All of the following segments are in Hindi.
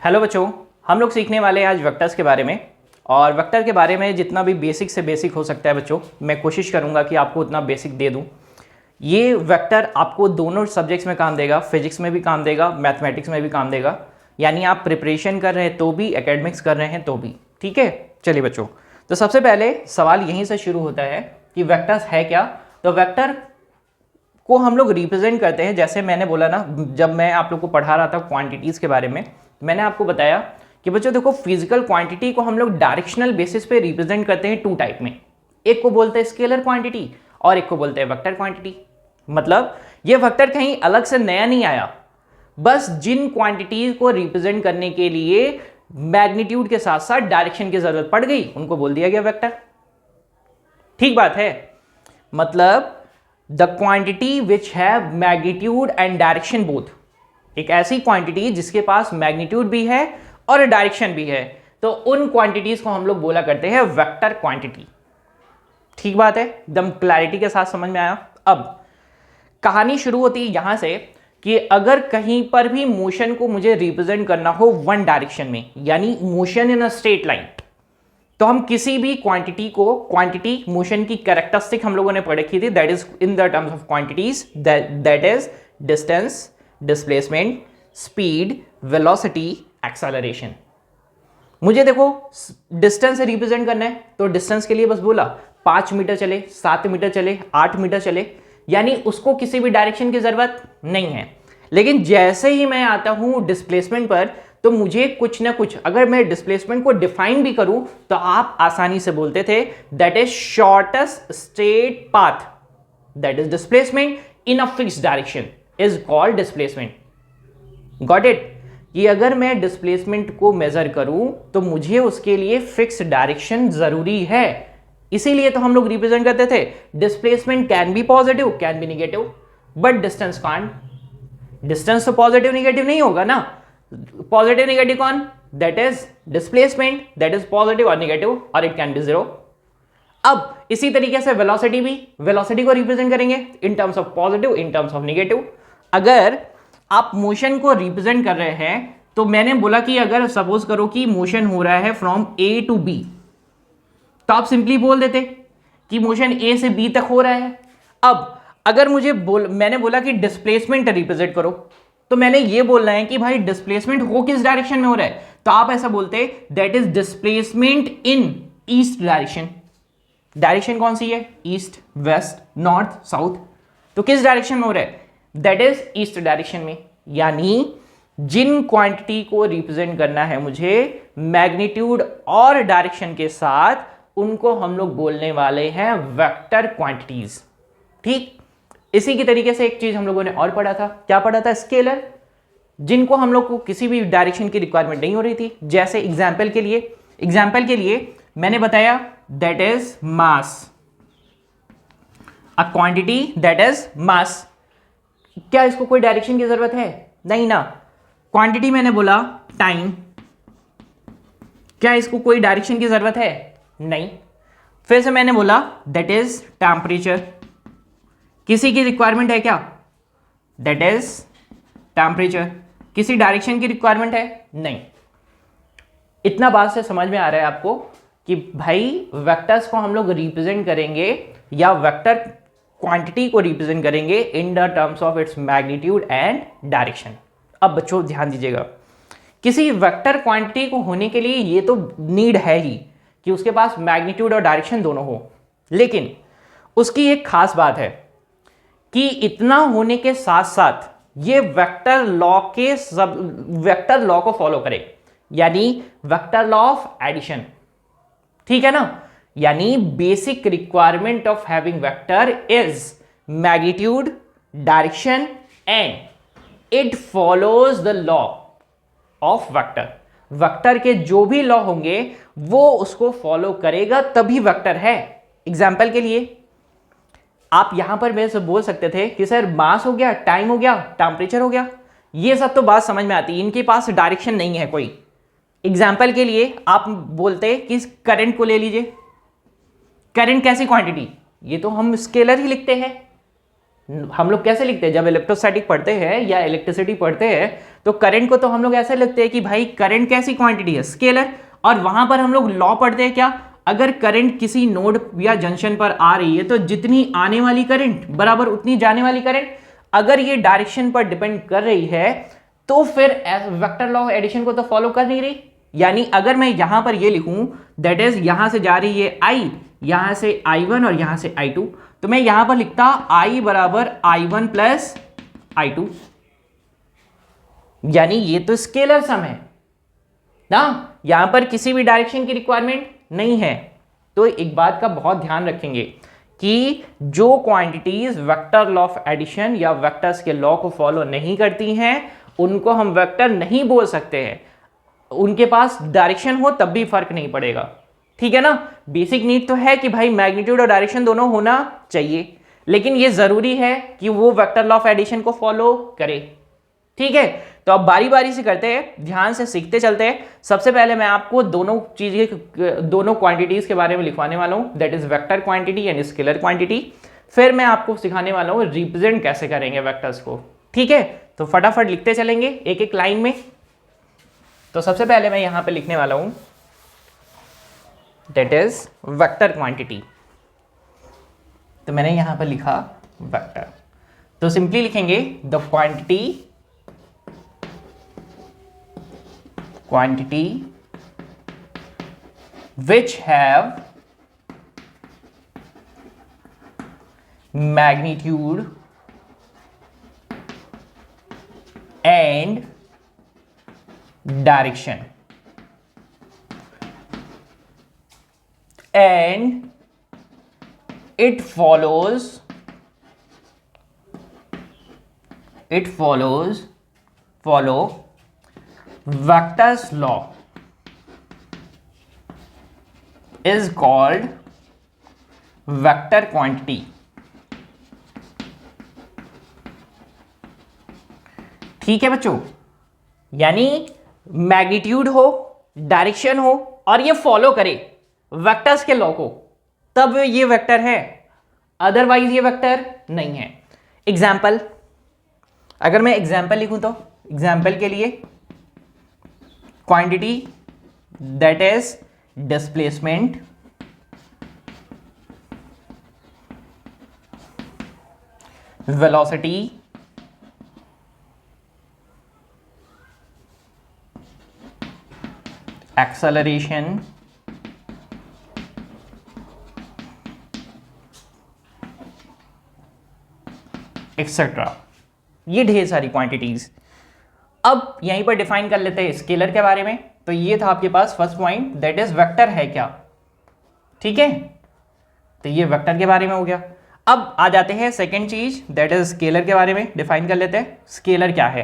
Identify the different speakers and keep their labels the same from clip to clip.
Speaker 1: हेलो बच्चों, हम लोग सीखने वाले हैं आज वेक्टर्स के बारे में। और वेक्टर के बारे में जितना भी बेसिक से बेसिक हो सकता है बच्चों, मैं कोशिश करूंगा कि आपको उतना बेसिक दे दूं। ये वेक्टर आपको दोनों सब्जेक्ट्स में काम देगा, फिजिक्स में भी काम देगा, मैथमेटिक्स में भी काम देगा। यानी आप प्रिपरेशन कर रहे हैं तो भी, एकेडमिक्स कर रहे हैं तो भी। ठीक है, चलिए बच्चों, तो सबसे पहले सवाल यहीं से शुरू होता है कि वेक्टर्स है क्या। तो वेक्टर को हम लोग रिप्रेजेंट करते हैं, जैसे मैंने बोला ना, जब मैं आप लोग को पढ़ा रहा था क्वांटिटीज़ के बारे में, मैंने आपको बताया कि बच्चों देखो, फिजिकल क्वांटिटी को हम लोग डायरेक्शनल बेसिस पे रिप्रेजेंट करते हैं टू टाइप में। एक को बोलते हैं स्केलर क्वांटिटी और एक को बोलते हैं वेक्टर क्वांटिटी। मतलब ये वेक्टर कहीं अलग से नया नहीं आया, बस जिन क्वांटिटीज को रिप्रेजेंट करने के लिए मैग्नीट्यूड के साथ साथ डायरेक्शन की जरूरत पड़ गई, उनको बोल दिया गया वेक्टर। ठीक बात है। मतलब the quantity which have magnitude and direction both, एक ऐसी क्वांटिटी जिसके पास मैग्नीट्यूड भी है और डायरेक्शन भी है, तो उन क्वांटिटीज को हम लोग बोला करते हैं वेक्टर क्वांटिटी। ठीक बात है, एकदम क्लैरिटी के साथ समझ में आया। अब कहानी शुरू होती है यहां से कि अगर कहीं पर भी मोशन को मुझे रिप्रेजेंट करना हो वन डायरेक्शन में, यानी motion in a straight line, तो हम किसी भी क्वांटिटी को, क्वांटिटी मोशन की कैरेक्टरिस्टिक हम लोगों ने पढ़ रखी थी, that is in the terms of quantities, that is distance, displacement, speed, velocity, acceleration. मुझे देखो डिस्टेंस से रिप्रेजेंट करना है, तो डिस्टेंस के लिए बस बोला 5 मीटर चले, 7 मीटर चले, 8 मीटर चले, यानी उसको किसी भी डायरेक्शन की जरूरत नहीं है। लेकिन जैसे ही मैं आता हूं डिस्प्लेसमेंट पर, तो मुझे कुछ ना कुछ, अगर मैं डिस्प्लेसमेंट को डिफाइन भी करूं तो आप आसानी से बोलते थे that is shortest straight path, that is displacement in a fixed direction is called displacement. Got it? कि अगर मैं डिस्प्लेसमेंट को मेजर करूं तो मुझे उसके लिए फिक्स डायरेक्शन जरूरी है। इसीलिए तो हम लोग रिप्रेजेंट करते थे displacement can be positive, can be negative, but distance can't. Distance तो पॉजिटिव नेगेटिव नहीं होगा ना। पॉजिटिव नेगेटिव कौन? That is displacement, that is positive और नेगेटिव, और इट कैन बी जीरो। अब इसी तरीके से वेलोसिटी भी, वेलोसिटी को रिप्रेजेंट करेंगे in terms of positive, in terms of negative. अगर आप मोशन को रिप्रेजेंट कर रहे हैं, तो मैंने बोला कि अगर सपोज करो कि मोशन हो रहा है फ्रॉम ए टू बी, तो आप सिंपली बोल देते कि मोशन ए से बी तक हो रहा है। अब अगर मैंने बोला कि डिस्प्लेसमेंट रिप्रेजेंट करो, तो मैंने ये बोलना है कि भाई डिस्प्लेसमेंट हो किस डायरेक्शन में हो रहा है, तो आप ऐसा बोलते that is displacement in east direction. Direction कौन सी है? East, west, north, south. तो किस डायरेक्शन में हो रहा है? दैट इज ईस्ट डायरेक्शन में। यानी जिन क्वांटिटी को रिप्रेजेंट करना है मुझे मैग्नीट्यूड और डायरेक्शन के साथ, उनको हम लोग बोलने वाले हैं वेक्टर क्वांटिटीज। ठीक, इसी की तरीके से एक चीज हम लोगों ने और पढ़ा था। क्या पढ़ा था? स्केलर, जिनको हम लोग को किसी भी डायरेक्शन की रिक्वायरमेंट नहीं हो रही थी। जैसे एग्जाम्पल के लिए मैंने बताया that is mass, a quantity that is mass. क्या इसको कोई डायरेक्शन की जरूरत है? नहीं ना। क्वांटिटी मैंने बोला टाइम, क्या इसको कोई डायरेक्शन की जरूरत है? नहीं। फिर से मैंने बोला दैट इज टेम्परेचर, किसी की रिक्वायरमेंट है क्या? दैट इज टेम्परेचर, किसी डायरेक्शन की रिक्वायरमेंट है? नहीं। इतना बात से समझ में आ रहा है आपको कि भाई वेक्टर्स को हम लोग रिप्रेजेंट करेंगे या वेक्टर क्वांटिटी को रिप्रेजेंट करेंगे in the terms of its magnitude and direction. अब बच्चों ध्यान दीजिएगा, किसी वेक्टर क्वांटिटी को होने के लिए ये तो नीड है ही कि उसके पास मैग्नीट्यूड और डायरेक्शन दोनों हो, लेकिन उसकी एक खास बात है कि इतना होने के साथ साथ ये वेक्टर लॉ को फॉलो करे, यानी वेक्टर लॉ ऑफ एडिशन। ठीक है ना? यानी basic requirement of having vector is magnitude, direction, and it follows the law of vector. Vector के जो भी लॉ होंगे वो उसको फॉलो करेगा, तभी वेक्टर है। एग्जाम्पल के लिए आप यहां पर मेरे से बोल सकते थे कि सर मास हो गया, टाइम हो गया, टेम्परेचर हो गया, ये सब तो बात समझ में आती है, इनके पास डायरेक्शन नहीं है कोई। एग्जाम्पल के लिए आप बोलते कि करंट को ले लीजिए। करंट कैसी क्वांटिटी? ये तो हम स्केलर ही लिखते हैं, हम लोग कैसे लिखते हैं जब इलेक्ट्रोस्टैटिक पढ़ते हैं या इलेक्ट्रिसिटी पढ़ते हैं, तो करंट को तो हम लोग ऐसे लिखते हैं कि भाई करंट कैसी क्वांटिटी है, स्केलर। और वहां पर हम लोग लॉ पढ़ते हैं क्या, अगर करंट किसी नोड या जंक्शन पर आ रही है तो जितनी आने वाली करंट बराबर उतनी जाने वाली करंट। अगर ये डायरेक्शन पर डिपेंड कर रही है तो फिर वेक्टर लॉ ऑफ एडिशन को तो फॉलो कर नहीं रही। यानी अगर मैं यहां पर ये लिखूं दैट इज यहां से जा रही है I, यहां से I1 और यहां से I2, तो मैं यहां पर लिखता I बराबर I1 प्लस I2, यानी ये तो स्केलर सम है ना, यहां पर किसी भी डायरेक्शन की रिक्वायरमेंट नहीं है। तो एक बात का बहुत ध्यान रखेंगे कि जो quantities vector law of addition या वेक्टर्स के लॉ को फॉलो नहीं करती हैं उनको हम वेक्टर नहीं बोल सकते हैं। उनके पास डायरेक्शन हो तब भी फर्क नहीं पड़ेगा, ठीक है ना। बेसिक नीड तो है कि भाई मैग्नीट्यूड और डायरेक्शन दोनों होना चाहिए, लेकिन ये जरूरी है कि वो वेक्टर लॉ ऑफ एडिशन को फॉलो करे, ठीक है। तो अब बारी बारी से करते हैं, ध्यान से सीखते चलते हैं। सबसे पहले मैं आपको दोनों चीजें, दोनों क्वांटिटीज के बारे में लिखवाने वाला हूं, that is vector quantity and scalar quantity. फिर मैं आपको सिखाने वाला हूं रिप्रेजेंट कैसे करेंगे वेक्टर्स को, ठीक है। तो फटाफट लिखते चलेंगे एक एक लाइन में। तो सबसे पहले मैं यहां पे लिखने वाला हूं दैट इज वेक्टर क्वांटिटी। तो मैंने यहां पर लिखा वेक्टर, तो सिंपली लिखेंगे the quantity which have magnitude and direction and it follows follow Vector's law is called vector quantity। ठीक है बच्चों, यानी मैग्नीट्यूड हो, डायरेक्शन हो और ये फॉलो करे वेक्टर्स के लॉ को, तब ये वेक्टर है, अदरवाइज ये वेक्टर नहीं है। एग्जाम्पल, अगर मैं एग्जाम्पल लिखूं तो एग्जाम्पल के लिए quantity that is displacement velocity acceleration etcetera, ये ढेर सारी क्वांटिटीज। अब यहीं पर डिफाइन कर लेते हैं स्केलर के बारे में। तो ये था आपके पास first point, that is vector है क्या, ठीक है। तो ये वेक्टर के बारे में हो गया। अब आ जाते हैं सेकंड चीज, दैट इज स्केलर के बारे में डिफाइन कर लेते हैं। स्केलर क्या है,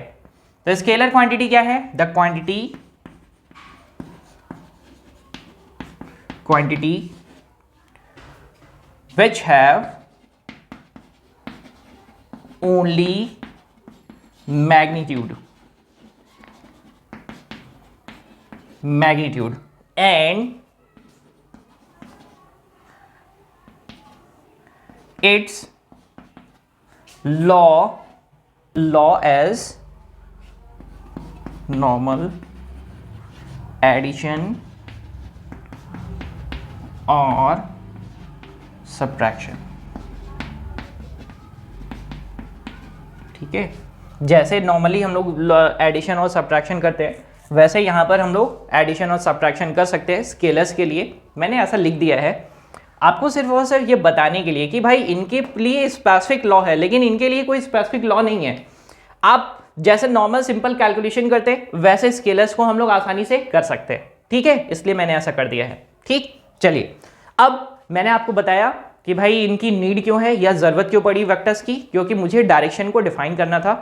Speaker 1: तो स्केलर क्वांटिटी क्या है, the quantity which have only magnitude and its law as normal addition और सब्ट्रैक्शन, ठीक है। जैसे नॉर्मली हम लोग एडिशन और सब्ट्रैक्शन करते हैं वैसे यहाँ पर हम लोग एडिशन और सब्ट्रैक्शन कर सकते हैं स्केलर्स के लिए। मैंने ऐसा लिख दिया है आपको सिर्फ और सिर्फ ये बताने के लिए कि भाई इनके लिए स्पेसिफिक लॉ है, लेकिन इनके लिए कोई स्पेसिफिक लॉ नहीं है। आप जैसे नॉर्मल सिंपल कैलकुलेशन करते वैसे स्केलर्स को हम लोग आसानी से कर सकते हैं, ठीक है। इसलिए मैंने ऐसा कर दिया है, ठीक। चलिए, अब मैंने आपको बताया कि भाई इनकी नीड क्यों है या ज़रूरत क्यों पड़ी वेक्टर्स की, क्योंकि मुझे डायरेक्शन को डिफाइन करना था।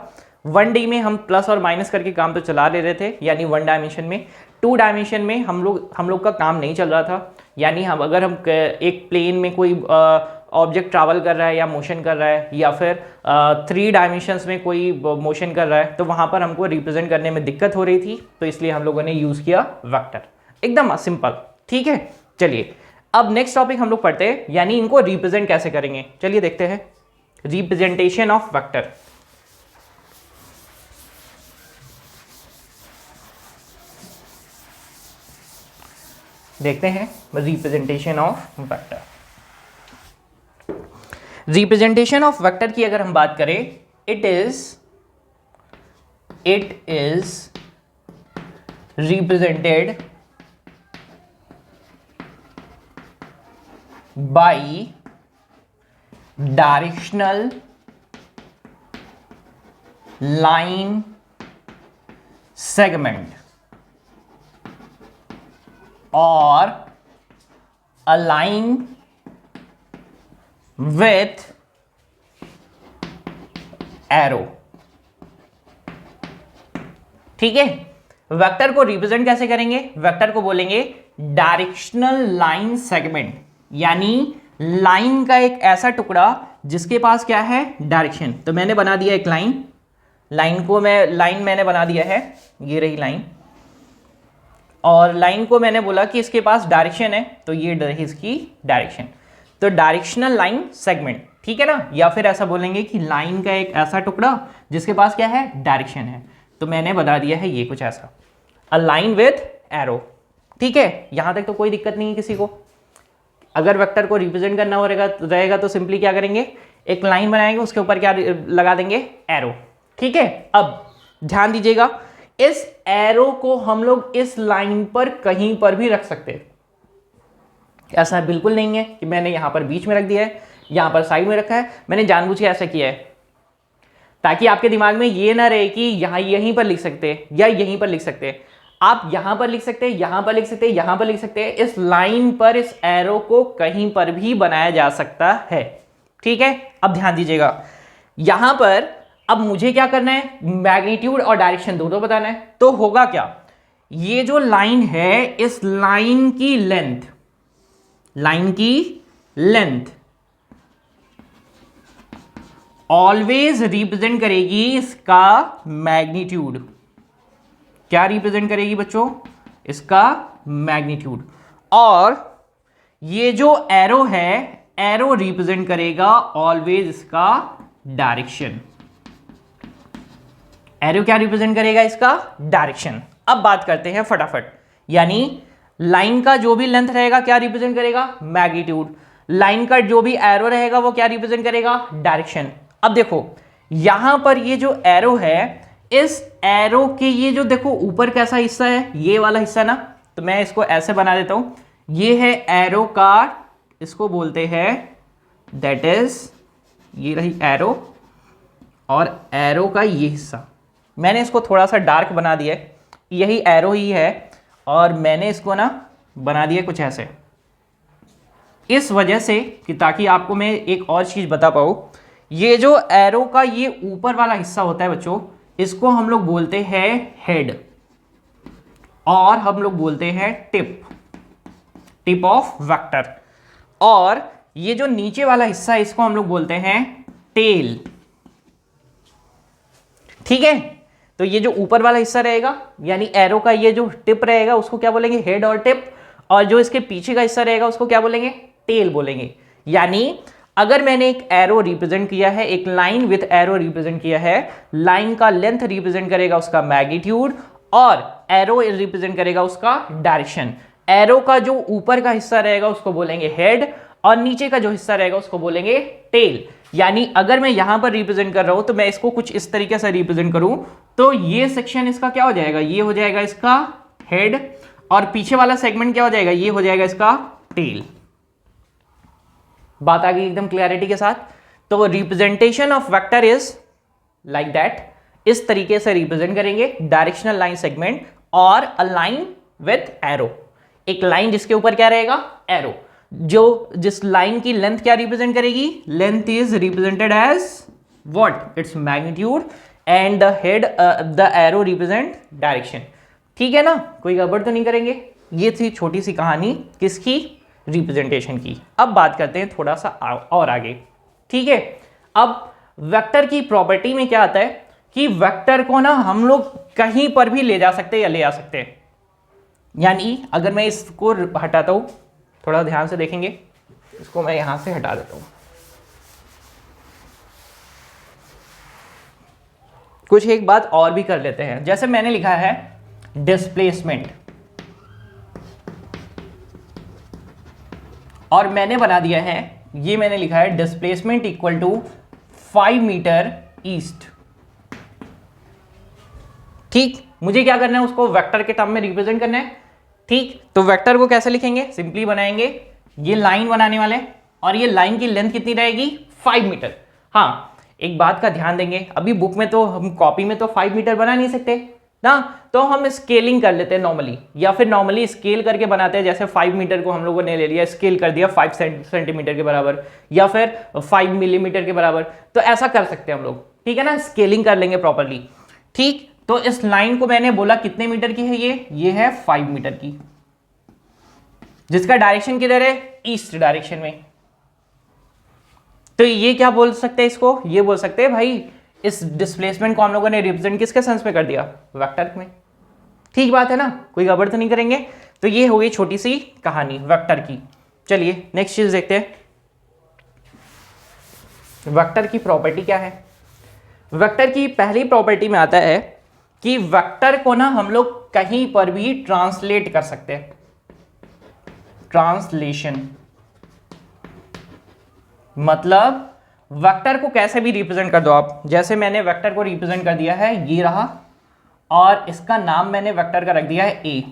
Speaker 1: 1D में हम प्लस और माइनस करके काम तो चला ले रहे थे, यानी 1 डायमेंशन में। 2 डायमेंशन में हम लोग का काम नहीं चल रहा था, यानी हम अगर हम एक प्लेन में कोई ऑब्जेक्ट ट्रैवल कर रहा है या मोशन कर रहा है या फिर 3 डायमेंशंस में कोई मोशन कर रहा है तो वहाँ पर हमको रिप्रेजेंट करने में दिक्कत हो रही थी, तो इसलिए हम लोगों ने यूज़ किया वेक्टर। एकदम सिंपल, ठीक है। चलिए, अब नेक्स्ट टॉपिक हम लोग पढ़ते हैं, यानी इनको रिप्रेजेंट कैसे करेंगे। चलिए देखते हैं। Representation of vector. देखते हैं representation of vector. Representation of vector की अगर हम बात करें, it is represented by directional line segment or a line with arrow। ठीक है, वेक्टर को रिप्रेजेंट कैसे करेंगे? वेक्टर को बोलेंगे डायरेक्शनल लाइन सेगमेंट, यानी लाइन का एक ऐसा टुकड़ा जिसके पास क्या है? डायरेक्शन। तो मैंने बना दिया एक लाइन, लाइन मैंने बना दिया है, ये रही लाइन, और लाइन को मैंने बोला कि इसके पास डायरेक्शन है, तो ये रही इसकी डायरेक्शन। तो डायरेक्शनल लाइन सेगमेंट, ठीक है ना? या फिर ऐसा बोलेंगे कि लाइन का एक ऐसा टुकड़ा जिसके पास क्या है? डायरेक्शन है। तो मैंने बता दिया है ये कुछ ऐसा, अ लाइन विथ एरो। ठीक है, यहां तक तो कोई दिक्कत नहीं है किसी को। अगर वेक्टर को रिप्रेजेंट करना हो रहेगा तो सिंपली क्या करेंगे? एक लाइन बनाएंगे, उसके ऊपर क्या लगा देंगे? एरो। ठीक है, अब ध्यान दीजिएगा, इस एरो को हम लोग इस लाइन पर कहीं पर भी रख सकते हैं। ऐसा बिल्कुल नहीं है कि मैंने यहां पर बीच में रख दिया है, यहां पर साइड में रखा है। मैंने जानबूझ के ऐसा किया है ताकि आपके दिमाग में ये ना रहे कि यहीं पर लिख सकते हैं या यहीं पर लिख सकते हैं। आप यहां पर लिख सकते हैं, यहां पर लिख सकते हैं, यहां पर लिख सकते हैं। इस लाइन पर इस एरो को कहीं पर भी बनाया जा सकता है। ठीक है, अब ध्यान दीजिएगा, यहां पर अब मुझे क्या करना है? मैग्नीट्यूड और डायरेक्शन दोनों बताना है। तो होगा क्या? ये जो लाइन है, इस लाइन की लेंथ ऑलवेज रिप्रेजेंट करेगी इसका मैग्नीट्यूड। क्या रिप्रेजेंट करेगी बच्चों? इसका मैग्नीट्यूड। और ये जो एरो है, एरो रिप्रेजेंट करेगा ऑलवेज इसका डायरेक्शन। एरो क्या रिप्रेजेंट करेगा? इसका डायरेक्शन। अब बात करते हैं फटाफट, यानी लाइन का जो भी लेंथ रहेगा क्या रिप्रेजेंट करेगा? मैग्नीट्यूड। लाइन का जो भी एरो रहेगा वो क्या रिप्रेजेंट करेगा? डायरेक्शन। अब देखो, यहां पर ये जो एरो है, इस एरो के ये जो देखो ऊपर कैसा हिस्सा है, ये वाला हिस्सा ना, तो मैं इसको ऐसे बना देता हूं। ये है एरो का, इसको बोलते हैं दैट इज, ये रही एरो, और एरो का ये हिस्सा मैंने इसको थोड़ा सा डार्क बना दिया है। यही एरो ही है और मैंने इसको ना बना दिया कुछ ऐसे, इस वजह से कि ताकि आपको मैं एक और चीज बता पाऊं। ये जो एरो का ये ऊपर वाला हिस्सा होता है बच्चों, इसको हम लोग बोलते हैं हेड, और हम लोग बोलते हैं टिप ऑफ वेक्टर। और ये जो नीचे वाला हिस्सा है, इसको हम लोग बोलते हैं टेल। ठीक है, तो ये जो ऊपर वाला हिस्सा रहेगा, यानी एरो का ये जो टिप रहेगा, उसको क्या बोलेंगे? हेड और टिप। और जो इसके पीछे का हिस्सा रहेगा उसको क्या बोलेंगे? टेल बोलेंगे। यानी अगर मैंने एक एरो रिप्रेजेंट किया है, एक लाइन विथ एरो रिप्रेजेंट किया है, लाइन का लेंथ रिप्रेजेंट करेगा उसका मैग्नीट्यूड, और एरो रिप्रेजेंट करेगा उसका डायरेक्शन। एरो का जो ऊपर का हिस्सा रहेगा उसको बोलेंगे हेड, और नीचे का जो हिस्सा रहेगा उसको बोलेंगे टेल। यानी अगर मैं यहां पर रिप्रेजेंट कर रहा हूं, तो मैं इसको कुछ इस तरीके से रिप्रेजेंट करूं, तो ये सेक्शन इसका क्या हो जाएगा? ये हो जाएगा इसका हेड, और पीछे वाला सेगमेंट क्या हो जाएगा? ये हो जाएगा इसका टेल। बात आ गई एकदम क्लैरिटी के साथ। तो representation of vector is like that, इस तरीके से रिप्रेजेंट करेंगे डायरेक्शनल लाइन सेगमेंट और अ लाइन विथ एरो। एक लाइन जिसके ऊपर क्या रहेगा? एरो। जिस लाइन की लेंथ क्या रिप्रेजेंट करेगी? Length is represented as what? It's magnitude, and the head the arrow represent direction. ठीक है ना, कोई गड़बड़ तो नहीं करेंगे। ये थी छोटी सी कहानी किसकी? रिप्रेजेंटेशन की। अब बात करते हैं थोड़ा सा और आगे। ठीक है, अब वेक्टर की प्रॉपर्टी में क्या आता है कि वेक्टर को ना हम लोग कहीं पर भी ले जा सकते हैं या ले आ सकते हैं। यानी अगर मैं इसको हटाता हूं, थोड़ा ध्यान से देखेंगे, इसको मैं यहां से हटा देता हूं, कुछ एक बात और भी कर लेते हैं। जैसे मैंने लिखा है डिस्प्लेसमेंट, और मैंने बना दिया है, ये मैंने लिखा है displacement equal to 5 metre east. ठीक, मुझे क्या करना है, उसको वेक्टर के टर्म में रिप्रेजेंट करना है। ठीक, तो वेक्टर को कैसे लिखेंगे, सिंपली बनाएंगे, ये लाइन बनाने वाले, और ये लाइन की लेंथ कितनी रहेगी, 5 मीटर। हाँ, एक बात का ध्यान देंगे, अभी बुक में तो हम कॉपी में तो 5 मीटर बना नहीं सकते ना, तो हम स्केलिंग कर लेते हैं नॉर्मली, या फिर नॉर्मली स्केल करके बनाते हैं। जैसे 5 मीटर को हम लोगों ने ले लिया, स्केल कर दिया 5 सेंटीमीटर के बराबर, या फिर 5 मिलीमीटर के बराबर, तो ऐसा कर सकते हैं हम लोग। ठीक है ना, स्केलिंग कर लेंगे प्रॉपरली। ठीक, तो इस लाइन को मैंने बोला कितने मीटर की है, ये है 5 मीटर की, जिसका डायरेक्शन किधर है, ईस्ट डायरेक्शन में। तो ये क्या बोल सकते हैं, इसको ये बोल सकते हैं भाई, इस डिस्प्लेसमेंट को हम लोगों ने रिप्रेजेंट किसके सेंस में कर दिया, वेक्टर में। ठीक बात है ना, कोई गड़बड़ तो नहीं करेंगे। तो ये हो गई छोटी सी कहानी वेक्टर की। चलिए नेक्स्ट चीज देखते हैं, वेक्टर की प्रॉपर्टी क्या है। वेक्टर की पहली प्रॉपर्टी में आता है कि वेक्टर को ना हम लोग कहीं पर भी ट्रांसलेट कर सकते हैं, ट्रांसलेशन मतलब वेक्टर को कैसे भी रिप्रेजेंट कर दो आप। जैसे मैंने वेक्टर को रिप्रेजेंट कर दिया है, ये रहा, और इसका नाम मैंने वेक्टर का रख दिया है ए।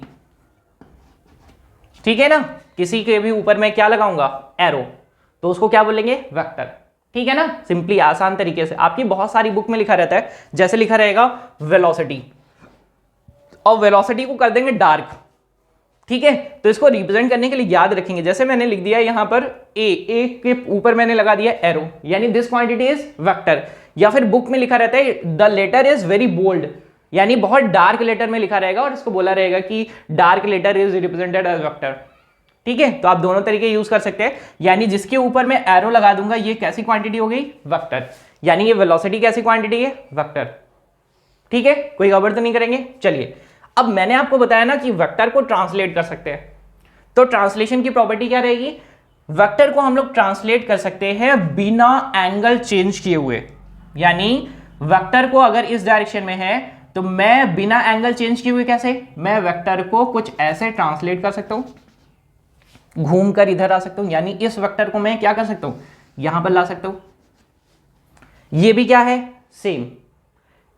Speaker 1: ठीक है ना, किसी के भी ऊपर मैं क्या लगाऊंगा, एरो, तो उसको क्या बोलेंगे, वेक्टर। ठीक है ना, सिंपली आसान तरीके से। आपकी बहुत सारी बुक में लिखा रहता है, जैसे लिखा रहेगा वेलोसिटी, और वेलोसिटी को कर देंगे डार्क। ठीक है, तो इसको रिप्रेजेंट करने के लिए याद रखेंगे, जैसे मैंने लिख दिया यहां पर ए के ऊपर मैंने लगा दिया एरो, यानी दिस क्वांटिटी इज वेक्टर। या फिर बुक में लिखा रहता है the letter is very bold, यानी बहुत डार्क लेटर में लिखा रहेगा, और इसको बोला रहेगा कि dark letter is represented as vector. ठीक है, तो आप दोनों तरीके यूज कर सकते हैं, यानी जिसके ऊपर मैं एरो लगा दूंगा ये कैसी क्वांटिटी हो गई, वेक्टर, यानी ये वेलोसिटी कैसी क्वांटिटी है, वेक्टर। ठीक है, कोई गड़बड़ तो नहीं करेंगे। चलिए, अब मैंने आपको बताया ना कि वेक्टर को ट्रांसलेट कर सकते हैं, तो ट्रांसलेशन की प्रॉपर्टी क्या रहेगी, वेक्टर को हम लोग ट्रांसलेट कर सकते हैं बिना एंगल चेंज किए हुए। यानी वेक्टर को अगर इस डायरेक्शन में है तो मैं बिना एंगल चेंज किए हुए कैसे, मैं वेक्टर को कुछ ऐसे ट्रांसलेट कर सकता हूं, घूमकर इधर आ सकता हूं, यानी इस वेक्टर को मैं क्या कर सकता हूं, यहां पर ला सकता हूं। ये भी क्या है, सेम।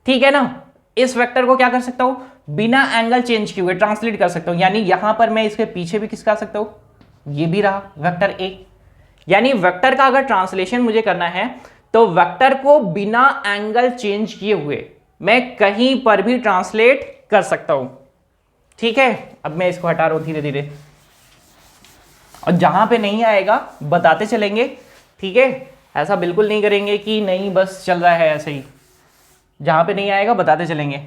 Speaker 1: ठीक है ना, इस वेक्टर को क्या कर सकता हूं, बिना एंगल चेंज किए हुए ट्रांसलेट कर सकता हूं, यानी यहां पर मैं इसके पीछे भी किसका आ सकता हूं, ये भी रहा वेक्टर ए। यानी वेक्टर का अगर ट्रांसलेशन मुझे करना है तो वेक्टर को बिना एंगल चेंज किए हुए मैं कहीं पर भी ट्रांसलेट कर सकता हूं। ठीक है, अब मैं इसको हटा रहा हूं धीरे धीरे, और जहां पे नहीं आएगा बताते चलेंगे। ठीक है, ऐसा बिल्कुल नहीं करेंगे कि नहीं बस चल रहा है ऐसे ही, जहां पे नहीं आएगा बताते चलेंगे।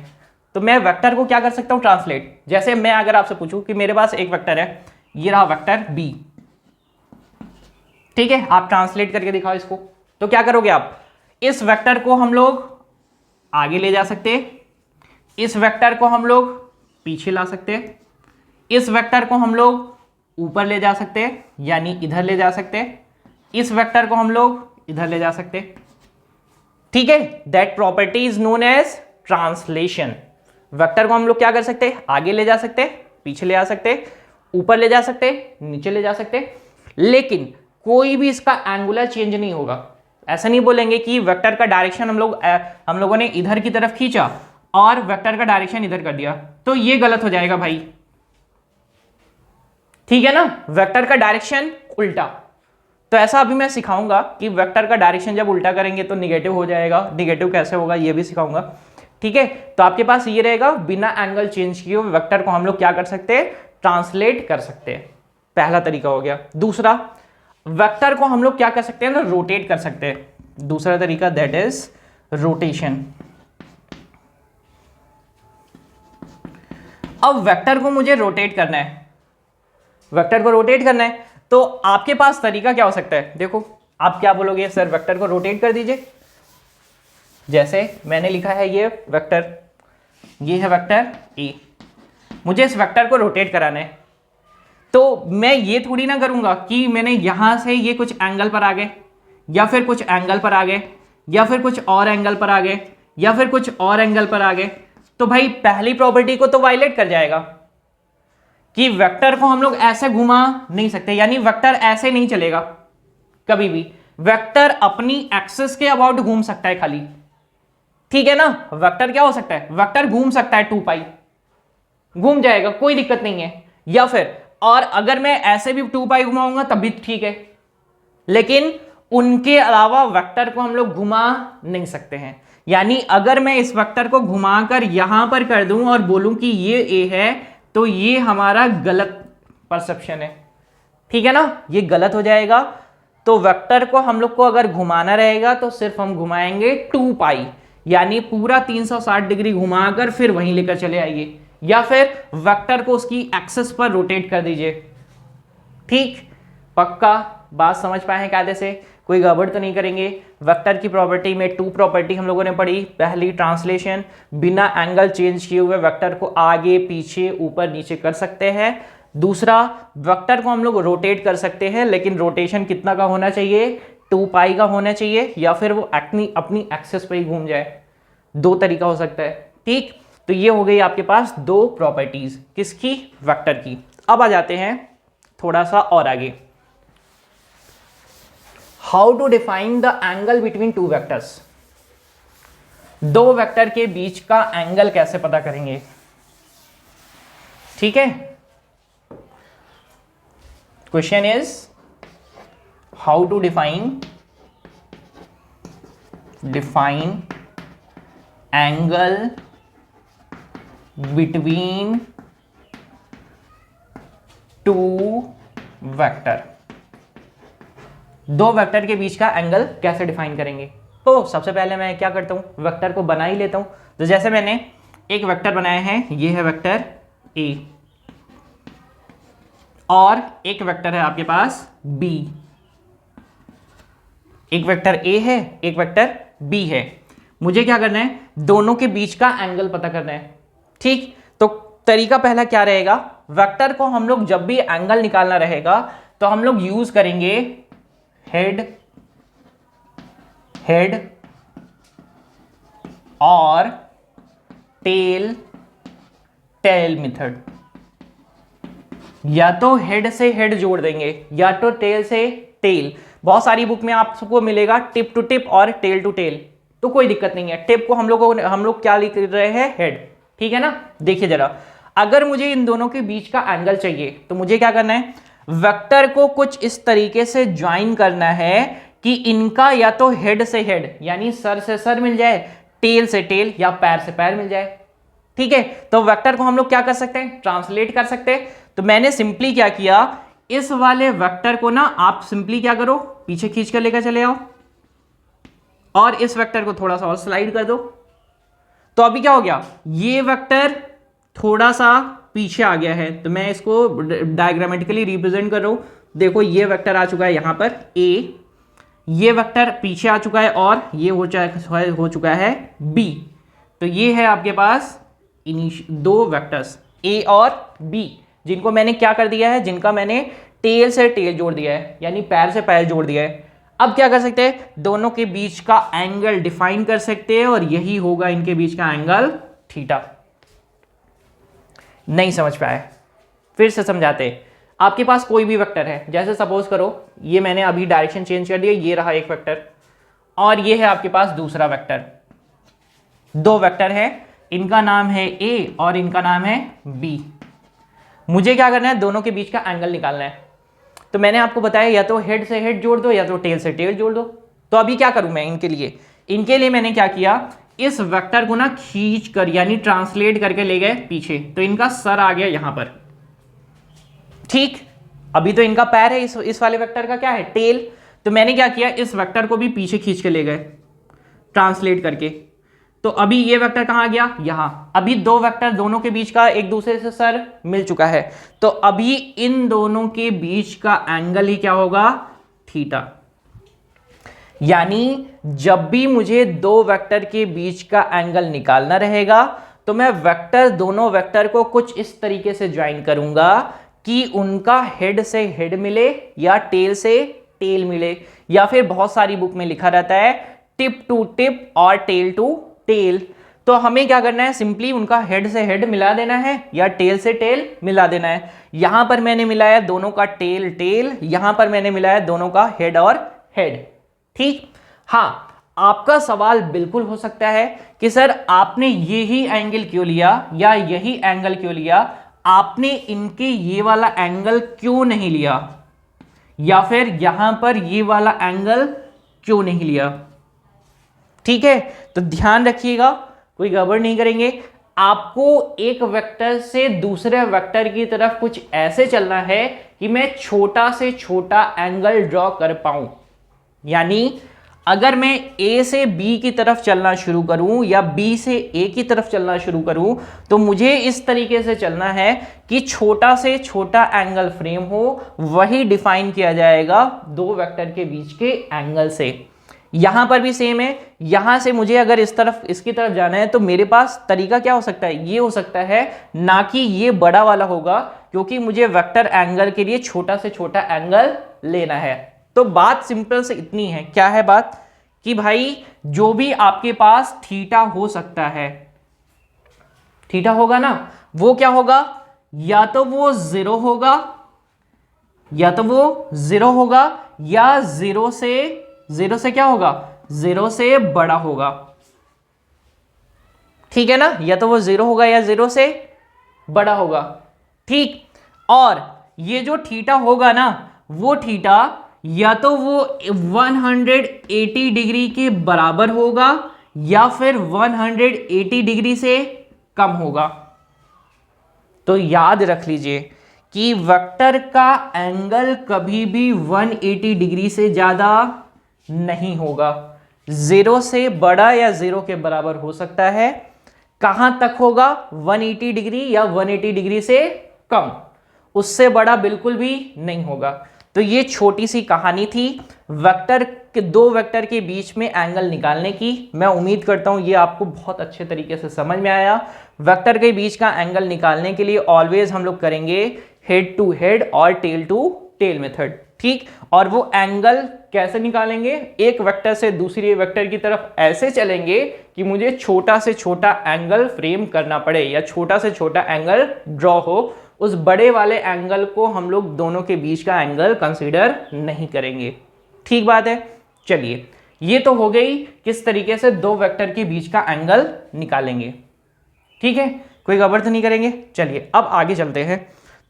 Speaker 1: तो मैं वेक्टर को क्या कर सकता हूं, ट्रांसलेट। जैसे मैं अगर आपसे पूछूं कि मेरे पास एक वेक्टर है, ये रहा वेक्टर बी, ठीक है, आप ट्रांसलेट करके दिखाओ इसको, तो क्या करोगे आप, इस वेक्टर को हम लोग आगे ले जा सकते हैं, इस वेक्टर को हम लोग पीछे ला सकते हैं, इस वेक्टर को हम लोग ऊपर ले जा सकते हैं, यानी इधर ले जा सकते हैं, इस वेक्टर को हम लोग इधर ले जा सकते हैं। ठीक है, that property is known as translation. Vector को हम लोग क्या कर सकते हैं, आगे ले जा सकते हैं, पीछे ले आ सकते हैं, ऊपर ले जा सकते हैं, नीचे ले जा सकते हैं, लेकिन कोई भी इसका एंगुलर चेंज नहीं होगा। ऐसा नहीं बोलेंगे कि वेक्टर का डायरेक्शन हम लोगों ने इधर की तरफ खींचा और वेक्टर का डायरेक्शन इधर कर दिया, तो ये गलत हो जाएगा भाई। ठीक है ना, वेक्टर का डायरेक्शन उल्टा, तो ऐसा अभी मैं सिखाऊंगा कि वेक्टर का डायरेक्शन जब उल्टा करेंगे तो निगेटिव हो जाएगा, निगेटिव कैसे होगा ये भी सिखाऊंगा। ठीक है, तो आपके पास ये रहेगा, बिना एंगल चेंज किए हुए वेक्टर को हम लोग क्या कर सकते हैं, ट्रांसलेट कर सकते हैं। पहला तरीका हो गया। दूसरा, वेक्टर को हम लोग क्या कर सकते हैं ना, रोटेट कर सकते हैं। दूसरा तरीका दैट इज रोटेशन। अब वेक्टर को मुझे रोटेट करना है, वेक्टर को रोटेट करना है, तो आपके पास तरीका क्या हो सकता है, देखो आप क्या बोलोगे, सर वेक्टर को रोटेट कर दीजिए। जैसे मैंने लिखा है ये वेक्टर, ये है वेक्टर ए, मुझे इस वेक्टर को रोटेट कराना है, तो मैं ये थोड़ी ना करूंगा कि मैंने यहां से ये कुछ एंगल पर आ गए, या फिर कुछ एंगल पर आ गए, या फिर कुछ और एंगल पर आ गए, या फिर कुछ और एंगल पर आ गए, तो भाई पहली प्रॉपर्टी को तो वायलेट कर जाएगा कि वेक्टर को हम लोग ऐसे घुमा नहीं सकते, यानी वेक्टर ऐसे नहीं चलेगा कभी भी। वेक्टर अपनी एक्सिस के अबाउट घूम सकता है खाली, ठीक है ना। वेक्टर क्या हो सकता है, वेक्टर घूम सकता है 2 पाई, घूम जाएगा, कोई दिक्कत नहीं है। या फिर और अगर मैं ऐसे भी 2 पाई घुमाऊंगा तब भी ठीक है, लेकिन उनके अलावा वेक्टर को हम लोग घुमा नहीं सकते हैं। यानी अगर मैं इस वेक्टर को घुमाकर यहां पर कर दूं और बोलूं कि ये ए है, तो ये हमारा गलत परसेप्शन है, ठीक है ना, ये गलत हो जाएगा। तो वेक्टर को हम लोग को अगर घुमाना रहेगा तो सिर्फ हम घुमाएंगे 2 पाई, यानी पूरा 360 डिग्री घुमाकर फिर वहीं लेकर चले आइए, या फिर वेक्टर को उसकी एक्सिस पर रोटेट कर दीजिए। ठीक, पक्का बात समझ पाए हैं कायदे से, कोई गड़बड़ तो नहीं करेंगे। वेक्टर की प्रॉपर्टी में 2 प्रॉपर्टी हम लोगों ने पढ़ी। पहली, ट्रांसलेशन, बिना एंगल चेंज किए हुए वेक्टर को आगे पीछे ऊपर नीचे कर सकते हैं। दूसरा, वेक्टर को हम लोग रोटेट कर सकते हैं, लेकिन रोटेशन कितना का होना चाहिए, 2 पाई का होना चाहिए, या फिर वो अपनी एक्सिस पर ही घूम जाए। 2 तरीका हो सकता है। ठीक, तो ये हो गई आपके पास 2 प्रॉपर्टीज किसकी, वेक्टर की। अब आ जाते हैं थोड़ा सा और आगे। How to define the angle between 2 vectors. 2 vector के बीच का एंगल कैसे पता करेंगे, ठीक है। Question is how to define angle between 2 vector. 2 vector के बीच का एंगल कैसे डिफाइन करेंगे। तो सबसे पहले मैं क्या करता हूं, वेक्टर को बना ही लेता हूं। तो जैसे मैंने एक वेक्टर बनाया है, ये है वेक्टर ए, और एक वेक्टर है आपके पास बी। एक वेक्टर ए है, एक वेक्टर बी है। मुझे क्या करना है, दोनों के बीच का एंगल पता करना है। ठीक, तो तरीका पहला क्या रहेगा, वेक्टर को हम लोग जब भी एंगल निकालना रहेगा तो हम लोग यूज करेंगे हेड और टेल मेथड। या तो हेड से हेड जोड़ देंगे, या तो टेल से टेल। बहुत सारी बुक में आपको मिलेगा टिप टू टिप और टेल टू टेल, तो कोई दिक्कत नहीं है। टिप को हम लोग क्या लिख रहे हैं, हेड, ठीक है ना। देखिए जरा, अगर मुझे इन दोनों के बीच का एंगल चाहिए तो मुझे क्या करना है, वेक्टर को कुछ इस तरीके से ज्वाइन करना है कि इनका या तो हेड से हेड यानी सर से सर मिल जाए, टेल से टेल या पैर से पैर मिल जाए। ठीक है, तो वेक्टर को हम लोग क्या कर सकते हैं, ट्रांसलेट कर सकते हैं। तो मैंने सिंपली क्या किया, इस वाले वेक्टर को ना आप सिंपली क्या करो, पीछे खींच कर लेकर चले आओ, और इस वेक्टर को थोड़ा सा और स्लाइड कर दो। तो अभी क्या हो गया, ये वेक्टर थोड़ा सा पीछे आ गया है, तो मैं इसको डायग्रामेटिकली रिप्रेजेंट कर रहा हूं। देखो ये वेक्टर आ चुका है यहां पर ए, ये वेक्टर पीछे आ चुका है, और ये हो चुका है बी। तो ये है आपके पास 2 वेक्टर्स ए और बी, जिनको मैंने क्या कर दिया है, जिनका मैंने टेल से टेल जोड़ दिया है, यानी पैर से पैर जोड़ दिया है। अब क्या कर सकते हैं, दोनों के बीच का एंगल डिफाइन कर सकते हैं, और यही होगा इनके बीच का एंगल थीटा। नहीं समझ पाए, फिर से समझाते। आपके पास कोई भी वेक्टर है, जैसे सपोज करो ये मैंने अभी डायरेक्शन चेंज कर दिया, ये रहा एक वेक्टर, और ये है आपके पास दूसरा वेक्टर। 2 वेक्टर है, इनका नाम है ए और इनका नाम है बी। मुझे क्या करना है, दोनों के बीच का एंगल निकालना है। तो मैंने आपको बताया या तो हेड से हेड जोड़ दो, या तो टेल से टेल जोड़ दो। तो अभी क्या करूं मैं इनके लिए मैंने क्या किया, इस वेक्टर को ना खींच कर यानी ट्रांसलेट करके ले गए पीछे, तो इनका सर आ गया यहां पर। ठीक, अभी तो इनका पैर है, इस वाले वेक्टर का क्या है, टेल। तो मैंने क्या किया, इस वेक्टर को भी पीछे खींच के ले गए ट्रांसलेट करके। तो अभी ये वेक्टर कहां गया, यहां। अभी 2 वेक्टर दोनों के बीच का एक दूसरे से सर मिल चुका है, तो अभी इन दोनों के बीच का एंगल ही क्या होगा, थीटा। यानी जब भी मुझे 2 वेक्टर के बीच का एंगल निकालना रहेगा तो मैं दोनों वेक्टर को कुछ इस तरीके से ज्वाइन करूंगा कि उनका हेड से हेड मिले, या टेल से टेल मिले, या फिर बहुत सारी बुक में लिखा रहता है टिप टू टिप और टेल टू टेल। तो हमें क्या करना है, सिंपली उनका हेड से हेड मिला देना है या टेल से टेल मिला देना है। यहां पर मैंने मिलाया दोनों का टेल टेल, यहां पर मैंने मिलाया दोनों का हेड और हेड। ठीक। हाँ, आपका सवाल बिल्कुल हो सकता है कि सर आपने यही एंगल क्यों लिया या यही एंगल क्यों लिया, आपने इनके ये वाला एंगल क्यों नहीं लिया, या फिर यहां पर ये वाला एंगल क्यों नहीं लिया। ठीक है, तो ध्यान रखिएगा, कोई गड़बड़ नहीं करेंगे। आपको एक वेक्टर से दूसरे वेक्टर की तरफ कुछ ऐसे चलना है कि मैं छोटा से छोटा एंगल ड्रॉ कर पाऊं। यानी अगर मैं A से B की तरफ चलना शुरू करूं या B से A की तरफ चलना शुरू करूं, तो मुझे इस तरीके से चलना है कि छोटा से छोटा एंगल फ्रेम हो, वही डिफाइन किया जाएगा दो वेक्टर के बीच के एंगल से। यहां पर भी सेम है, यहां से मुझे अगर इस तरफ इसकी तरफ जाना है तो मेरे पास तरीका क्या हो सकता है, ये हो सकता है, ना कि ये बड़ा वाला होगा, क्योंकि मुझे वेक्टर एंगल के लिए छोटा से छोटा एंगल लेना है। तो बात सिंपल से इतनी है, क्या है बात, कि भाई जो भी आपके पास थीटा हो सकता है, थीटा होगा ना, वो क्या होगा, या तो वो जीरो होगा, या तो वो जीरो होगा, या जीरो से क्या होगा, जीरो से बड़ा होगा। ठीक है ना, या तो वो जीरो होगा या जीरो से बड़ा होगा। ठीक। और ये जो थीटा होगा ना, वो थीटा या तो वो 180 डिग्री के बराबर होगा या फिर 180 डिग्री से कम होगा। तो याद रख लीजिए कि वेक्टर का एंगल कभी भी 180 डिग्री से ज्यादा नहीं होगा। जीरो से बड़ा या जीरो के बराबर हो सकता है। कहां तक होगा, 180 डिग्री या 180 डिग्री से कम, उससे बड़ा बिल्कुल भी नहीं होगा। तो ये छोटी सी कहानी थी वेक्टर के, दो वेक्टर के बीच में एंगल निकालने की। मैं उम्मीद करता हूं ये आपको बहुत अच्छे तरीके से समझ में आया। वेक्टर के बीच का एंगल निकालने के लिए ऑलवेज हम लोग करेंगे हेड टू हेड और टेल टू टेल मेथड। ठीक। और वो एंगल कैसे निकालेंगे, एक वेक्टर से दूसरी वेक्टर की तरफ ऐसे चलेंगे कि मुझे छोटा से छोटा एंगल फ्रेम करना पड़े या छोटा से छोटा एंगल ड्रॉ हो। उस बड़े वाले एंगल को हम लोग दोनों के बीच का एंगल कंसीडर नहीं करेंगे। ठीक बात है। चलिए, ये तो हो गई किस तरीके से दो वेक्टर के बीच का एंगल निकालेंगे। ठीक है, कोई गड़बड़ तो नहीं करेंगे। चलिए अब आगे चलते हैं।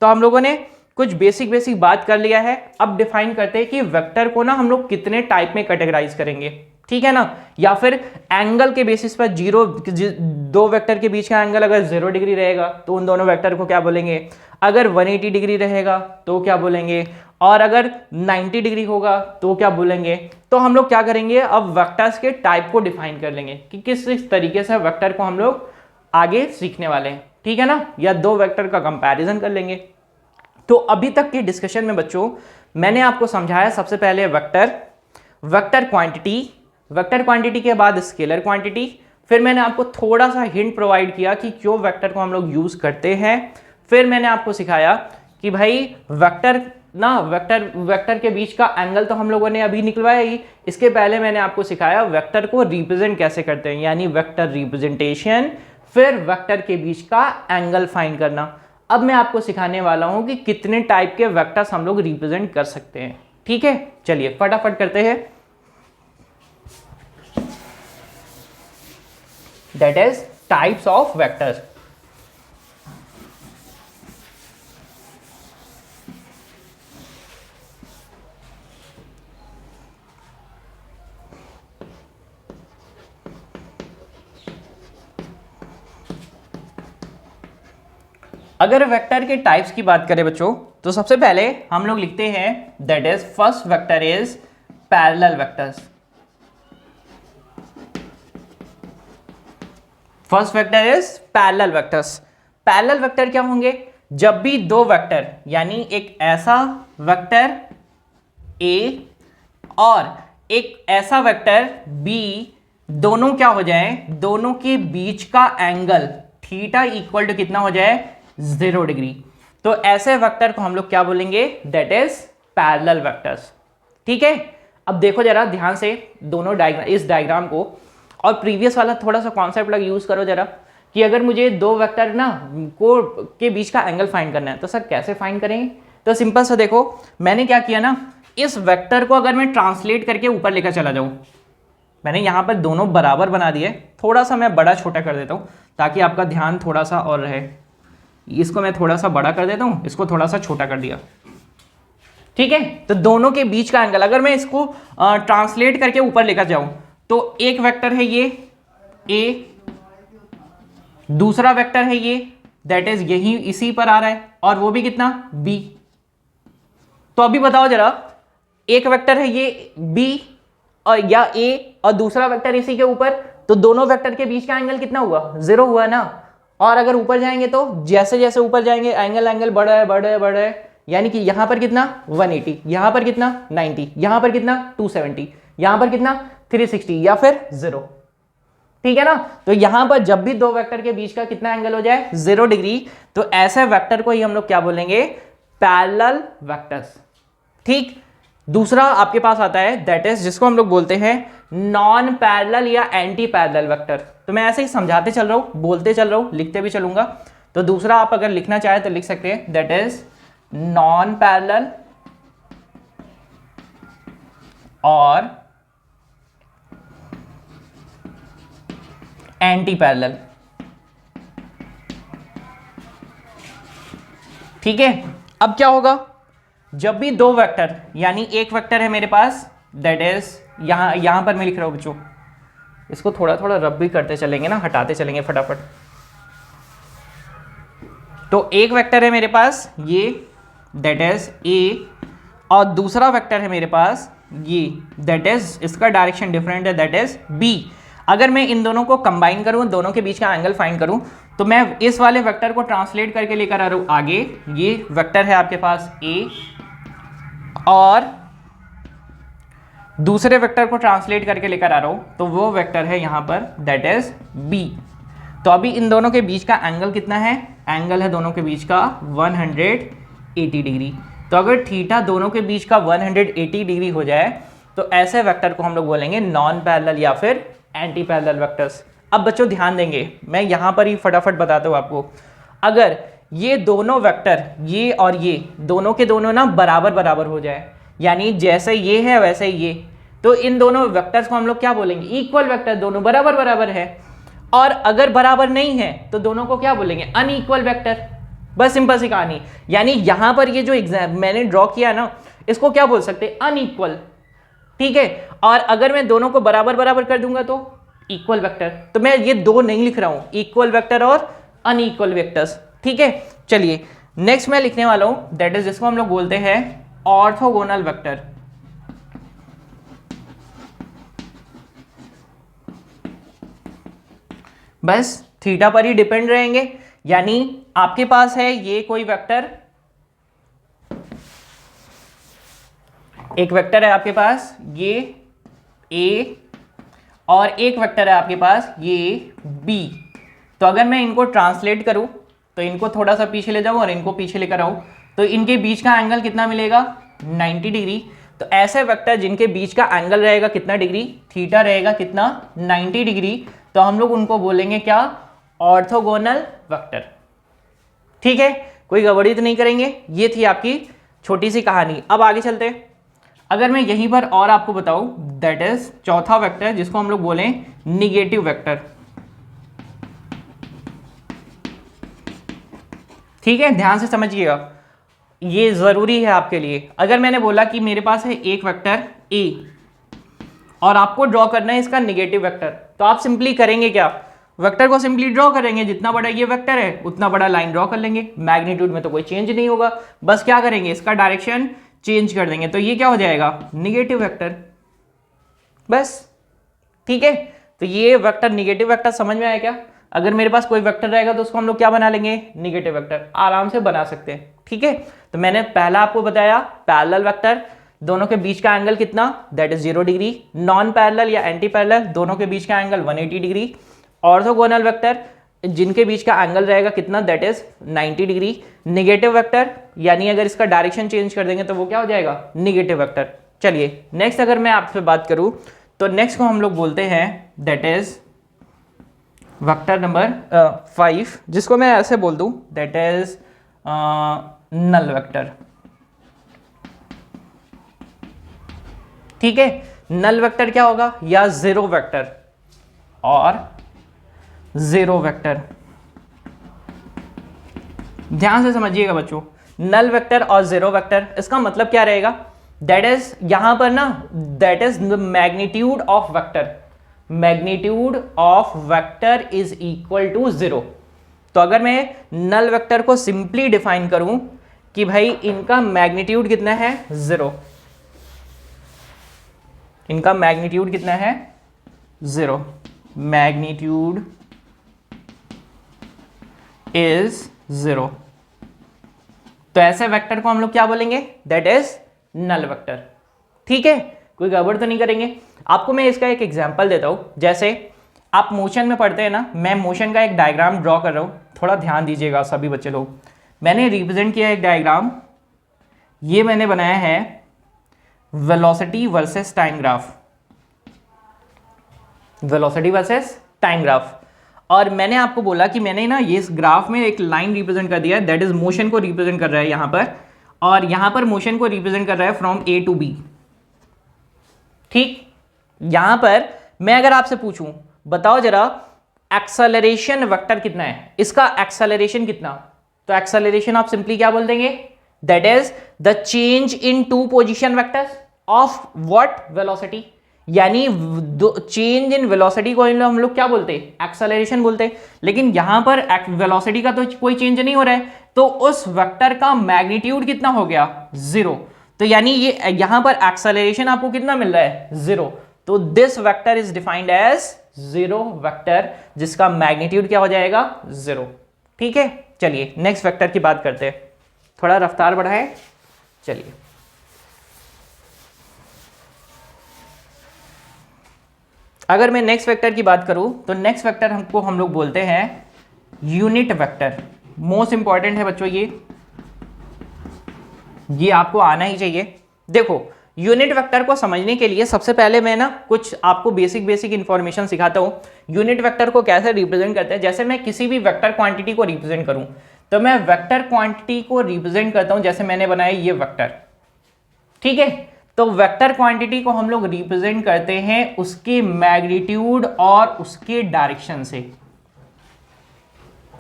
Speaker 1: तो हम लोगों ने कुछ बेसिक बात कर लिया है। अब डिफाइन करते हैं कि वेक्टर को ना हम लोग कितने टाइप में कैटेगराइज करेंगे। ठीक है ना, या फिर एंगल के बेसिस पर दो वेक्टर के बीच का एंगल अगर 0 डिग्री रहेगा तो उन दोनों वेक्टर को क्या बोलेंगे, अगर 180 डिग्री रहेगा तो क्या बोलेंगे, और अगर 90 डिग्री होगा तो क्या बोलेंगे। तो हम लोग क्या करेंगे, अब वेक्टर्स के टाइप को डिफाइन कर लेंगे कि किस तरीके से वेक्टर को हम लोग आगे सीखने वाले हैं। ठीक है ना, या दो वेक्टर का कंपैरिजन कर लेंगे। तो अभी तक के डिस्कशन में बच्चों मैंने आपको समझाया सबसे पहले वेक्टर क्वांटिटी के बाद स्केलर क्वांटिटी। फिर मैंने आपको थोड़ा सा हिंट प्रोवाइड किया कि क्यों वेक्टर को हम लोग यूज करते हैं। फिर मैंने आपको सिखाया कि भाई वेक्टर के बीच का एंगल तो हम लोगों ने अभी निकलवाया ही, इसके पहले मैंने आपको सिखाया वेक्टर को रिप्रेजेंट कैसे करते हैं, यानी वेक्टर रिप्रेजेंटेशन, फिर वेक्टर के बीच का एंगल फाइंड करना। अब मैं आपको सिखाने वाला हूं कि कितने टाइप के वेक्टर्स हम लोग रिप्रेजेंट कर सकते हैं। ठीक है, चलिए फटाफट करते हैं। That is types of vectors. अगर वेक्टर के टाइप्स की बात करें बच्चों, तो सबसे पहले हम लोग लिखते हैं that is first vector is parallel vectors. First vector is parallel vectors. Parallel vector क्या होंगे, जब भी दो वेक्टर, यानी एक ऐसा वेक्टर A और एक ऐसा वेक्टर B, दोनों क्या हो जाए, दोनों के बीच का एंगल थीटा इक्वल टू कितना हो जाए, 0 डिग्री, तो ऐसे वेक्टर को हम लोग क्या बोलेंगे, दैट इज पैरेलल वेक्टर्स। ठीक है, अब देखो जरा ध्यान से दोनों डायग्राम, इस डायग्राम को और प्रीवियस वाला थोड़ा सा कॉन्सेप्ट लग यूज़ करो जरा, कि अगर मुझे दो वेक्टर ना को के बीच का एंगल फाइंड करना है तो सर कैसे फाइंड करेंगे। तो सिंपल सा देखो, मैंने क्या किया ना, इस वेक्टर को अगर मैं ट्रांसलेट करके ऊपर लेकर चला जाऊँ, मैंने यहाँ पर दोनों बराबर बना दिए, थोड़ा सा मैं बड़ा छोटा कर देता हूँ ताकि आपका ध्यान थोड़ा सा और रहे। इसको मैं थोड़ा सा बड़ा कर देता हूँ, इसको थोड़ा सा छोटा कर दिया, ठीक है। तो दोनों के बीच का एंगल अगर मैं इसको ट्रांसलेट करके ऊपर लेकर जाऊं तो एक वेक्टर है ये ए, दूसरा वेक्टर है ये दैट इज यही इसी पर आ रहा है, और वो भी कितना बी। तो अभी बताओ जरा, एक वेक्टर है ये बी और या ए और दूसरा वेक्टर इसी के ऊपर, तो दोनों वेक्टर के बीच का एंगल कितना हुआ, 0 हुआ ना। और अगर ऊपर जाएंगे तो जैसे जैसे ऊपर जाएंगे एंगल बढ़ रहा है बढ़ रहा है बढ़ रहा है, यानी कि यहां पर कितना 180, यहां पर कितना 90, यहां पर कितना 270, यहां पर कितना 360 या फिर 0, ठीक है ना। तो यहां पर जब भी दो वेक्टर के बीच का कितना एंगल हो जाए 0 डिग्री, तो ऐसे वेक्टर को ही हम लोग क्या बोलेंगे, पैरेलल वेक्टर्स, ठीक। दूसरा आपके पास आता है दैट इज जिसको हम लोग बोलते हैं नॉन पैरेलल या एंटी पैरेलल वेक्टर। तो मैं ऐसे ही समझाते चल रहा हूं, बोलते चल रहा हूं, लिखते भी चलूंगा। तो दूसरा आप अगर लिखना चाहे तो लिख सकते हैं दैट इज नॉन पैरेलल और एंटी पैरेलल, ठीक है। अब क्या होगा, जब भी दो वेक्टर, यानी एक वेक्टर है मेरे पास दैट इज यहां पर मैं लिख रहा हूं बच्चों, इसको थोड़ा थोड़ा रब भी करते चलेंगे ना, हटाते चलेंगे फटाफट। तो एक वेक्टर है मेरे पास ये दैट इज ए, और दूसरा वेक्टर है मेरे पास ये दैट इज, इसका डायरेक्शन डिफरेंट है दैट इज बी। अगर मैं इन दोनों को कंबाइन करूं, दोनों के बीच का एंगल फाइंड करूं, तो मैं इस वाले वेक्टर को ट्रांसलेट करके लेकर आ रहा हूं आगे। ये वेक्टर है आपके पास ए, और दूसरे वेक्टर को ट्रांसलेट करके लेकर आ रहा हूं, तो वो वेक्टर है यहां पर दैट इज बी। तो अभी इन दोनों के बीच का एंगल कितना है, एंगल है दोनों के बीच का 180 डिग्री। तो अगर थीटा दोनों के बीच का 180 डिग्री हो जाए तो ऐसे वेक्टर को हम लोग बोलेंगे नॉन पैरेलल या फिर एंटी पैरेलल वेक्टर्स। अब बच्चों ध्यान देंगे, मैं यहां पर ही फटाफट बताता हूं आपको। अगर ये दोनों वेक्टर ये और ये दोनों के दोनों ना बराबर बराबर हो जाए, यानी जैसे ये है वैसे ये, तो इन दोनों वेक्टर्स को हम लोग क्या बोलेंगे, इक्वल वेक्टर, दोनों बराबर बराबर है। और अगर बराबर नहीं है तो दोनों को क्या बोलेंगे, अनइक्वल वेक्टर। बस सिंपल सी कहानी। यानी यहां पर ये जो एग्जाम मैंने ड्रॉ किया ना, इसको क्या बोल सकते हैं, अनइक्वल, ठीक है। और अगर मैं दोनों को बराबर बराबर कर दूंगा तो इक्वल वेक्टर। तो मैं ये दो नहीं लिख रहा हूं, इक्वल वेक्टर और अनइक्वल वेक्टर्स, ठीक है। चलिए नेक्स्ट मैं लिखने वाला हूं दैट इज जिसको हम लोग बोलते हैं ऑर्थोगोनल वेक्टर। बस थीटा पर ही डिपेंड रहेंगे, यानी आपके पास है ये कोई वेक्टर, एक वेक्टर है आपके पास ये ए, और एक वेक्टर है आपके पास ये बी। तो अगर मैं इनको ट्रांसलेट करूं, तो इनको थोड़ा सा पीछे ले जाऊं और इनको पीछे लेकर आऊं, तो इनके बीच का एंगल कितना मिलेगा, 90 डिग्री। तो ऐसे वेक्टर जिनके बीच का एंगल रहेगा कितना डिग्री, थीटा रहेगा कितना, 90 डिग्री, तो हम लोग उनको बोलेंगे क्या, ऑर्थोगोनल वेक्टर, ठीक है। कोई गड़बड़ी तो नहीं करेंगे। ये थी आपकी छोटी सी कहानी। अब आगे चलते हैं। अगर मैं यहीं पर और आपको बताऊं दैट इज चौथा वेक्टर जिसको हम लोग बोलें निगेटिव वेक्टर, ठीक है। ध्यान से समझिएगा, ये जरूरी है आपके लिए। अगर मैंने बोला कि मेरे पास है एक वेक्टर ए और आपको ड्रॉ करना है इसका निगेटिव वेक्टर, तो आप सिंपली करेंगे क्या, वेक्टर को सिंपली ड्रॉ करेंगे, जितना बड़ा ये वेक्टर है उतना बड़ा लाइन ड्रॉ कर लेंगे। मैग्नीट्यूड में तो कोई चेंज नहीं होगा, बस क्या करेंगे, इसका डायरेक्शन चेंज कर देंगे, तो ये क्या हो जाएगा, निगेटिव वेक्टर, बस, ठीक है। तो ये वेक्टर निगेटिव वेक्टर समझ में आया क्या। अगर मेरे पास कोई वेक्टर रहेगा तो उसको हम लोग क्या बना लेंगे, निगेटिव वेक्टर, आराम से बना सकते हैं, ठीक है। तो मैंने पहला आपको बताया पैरेलल वेक्टर, दोनों के बीच का एंगल कितना, that is 0 degree. Non parallel या एंटी पैरेलल, दोनों के बीच का एंगल 180 डिग्री। ऑर्थोगोनल वेक्टर, जिनके बीच का एंगल रहेगा कितना, that is 90 degree. Negative vector, यानी अगर इसका डायरेक्शन चेंज कर देंगे तो वो क्या हो जाएगा, निगेटिव वेक्टर। चलिए नेक्स्ट अगर मैं आपसे बात करूं तो नेक्स्ट को हम लोग बोलते हैं दैट इज वेक्टर नंबर 5, जिसको मैं ऐसे बोल दूं, दैट इज नल वेक्टर। ठीक है, नल वेक्टर क्या होगा, या जीरो वेक्टर और जीरो वेक्टर। ध्यान से समझिएगा बच्चों, नल वेक्टर और जीरो वेक्टर, इसका मतलब क्या रहेगा, दैट इज यहां पर ना, that is magnitude of vector, magnitude of vector is equal to zero. तो अगर मैं नल वेक्टर को सिंपली डिफाइन करूं कि भाई इनका मैग्नीट्यूड कितना है, जीरो, इनका मैग्नीट्यूड कितना है, जीरो, मैग्नीट्यूड इज जीरो, तो ऐसे वेक्टर को हम लोग क्या बोलेंगे, दैट इज नल वेक्टर। ठीक है, कोई गड़बड़ तो नहीं करेंगे। आपको मैं इसका एक एग्जांपल देता हूं, जैसे आप मोशन में पढ़ते हैं ना, मैं मोशन का एक डायग्राम ड्रॉ कर रहा हूं, थोड़ा ध्यान दीजिएगा सभी बच्चे लोग। मैंने रिप्रेजेंट किया एक डायग्राम, ये मैंने बनाया है velocity versus time graph, velocity versus time graph. और मैंने आपको बोला कि मैंने ना ये इस ग्राफ में एक लाइन रिप्रेजेंट कर दिया है, दैट इज मोशन को रिप्रेजेंट कर रहा है यहां पर, और यहां पर मोशन को रिप्रेजेंट कर रहा है फ्रॉम ए टू बी। ठीक, यहां पर मैं अगर आपसे पूछूं, बताओ जरा एक्सेलरेशन वेक्टर कितना है, इसका एक्सेलरेशन कितना, तो एक्सेलरेशन आप सिंपली क्या बोल देंगे, that is the change in two position vectors of what, velocity. यानी चेंज इन वेलोसिटी को हम लोग क्या बोलते हैं, एक्सेलरेशन बोलते हैं। लेकिन यहां पर वेलोसिटी का तो कोई चेंज नहीं हो रहा है, तो उस वेक्टर का मैग्नीट्यूड कितना हो गया, जीरो। तो यानी ये यहां पर एक्सेलरेशन आपको कितना मिल रहा है, जीरो। तो this vector is defined as zero vector, जिसका मैग्नीट्यूड क्या हो जाएगा, जीरो। ठीक है, चलिए नेक्स्ट वेक्टर की बात करते हैं, थोड़ा रफ्तार बढ़ाएं। चलिए अगर मैं नेक्स्ट वेक्टर की बात करूं, तो नेक्स्ट वेक्टर हमको हम लोग बोलते हैं यूनिट वेक्टर। मोस्ट इंपॉर्टेंट है बच्चों ये आपको आना ही चाहिए। देखो, यूनिट वेक्टर को समझने के लिए सबसे पहले मैं ना कुछ आपको बेसिक इंफॉर्मेशन सिखाता हूं। यूनिट वेक्टर को कैसे रिप्रेजेंट करते हैं, जैसे मैं किसी भी वेक्टर क्वांटिटी को रिप्रेजेंट करूं, तो मैं वेक्टर क्वांटिटी को रिप्रेजेंट करता हूं, जैसे मैंने बनाया ये वेक्टर। ठीक है, तो वेक्टर क्वांटिटी को हम लोग रिप्रेजेंट करते हैं उसके मैग्नीट्यूड और उसके डायरेक्शन से।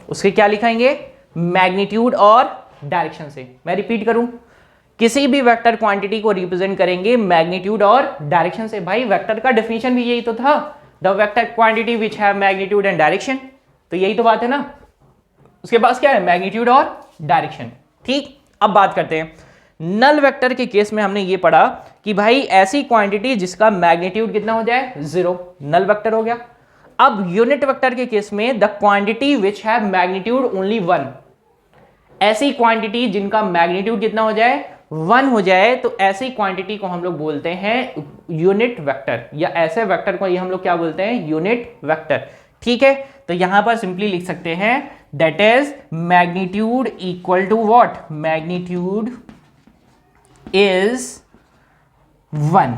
Speaker 1: उसके क्या लिखेंगे, मैग्नीट्यूड और डायरेक्शन से। मैं रिपीट करूं, किसी भी वेक्टर क्वांटिटी को रिप्रेजेंट करेंगे मैग्नीट्यूड और डायरेक्शन से। भाई वेक्टर का डेफिनेशन भी यही तो था, the vector quantity which have magnitude and direction. तो यही तो बात है ना, उसके पास क्या है, मैग्नीट्यूड और डायरेक्शन। ठीक, अब बात करते हैं नल वेक्टर के केस में। हमने ये पढ़ा कि भाई ऐसी क्वांटिटी जिसका मैग्नीट्यूड कितना हो जाए, जीरो, नल वेक्टर हो गया। अब यूनिट वेक्टर के केस में the quantity which have magnitude only one, ऐसी क्वांटिटी जिनका मैग्नीट्यूड कितना हो जाए, वन हो जाए, तो ऐसी क्वांटिटी को हम लोग बोलते हैं यूनिट वेक्टर, या ऐसे वेक्टर को ये हम लोग क्या बोलते हैं, यूनिट वेक्टर। ठीक है, तो यहां पर सिंपली लिख सकते हैं that is magnitude equal to what, magnitude is one.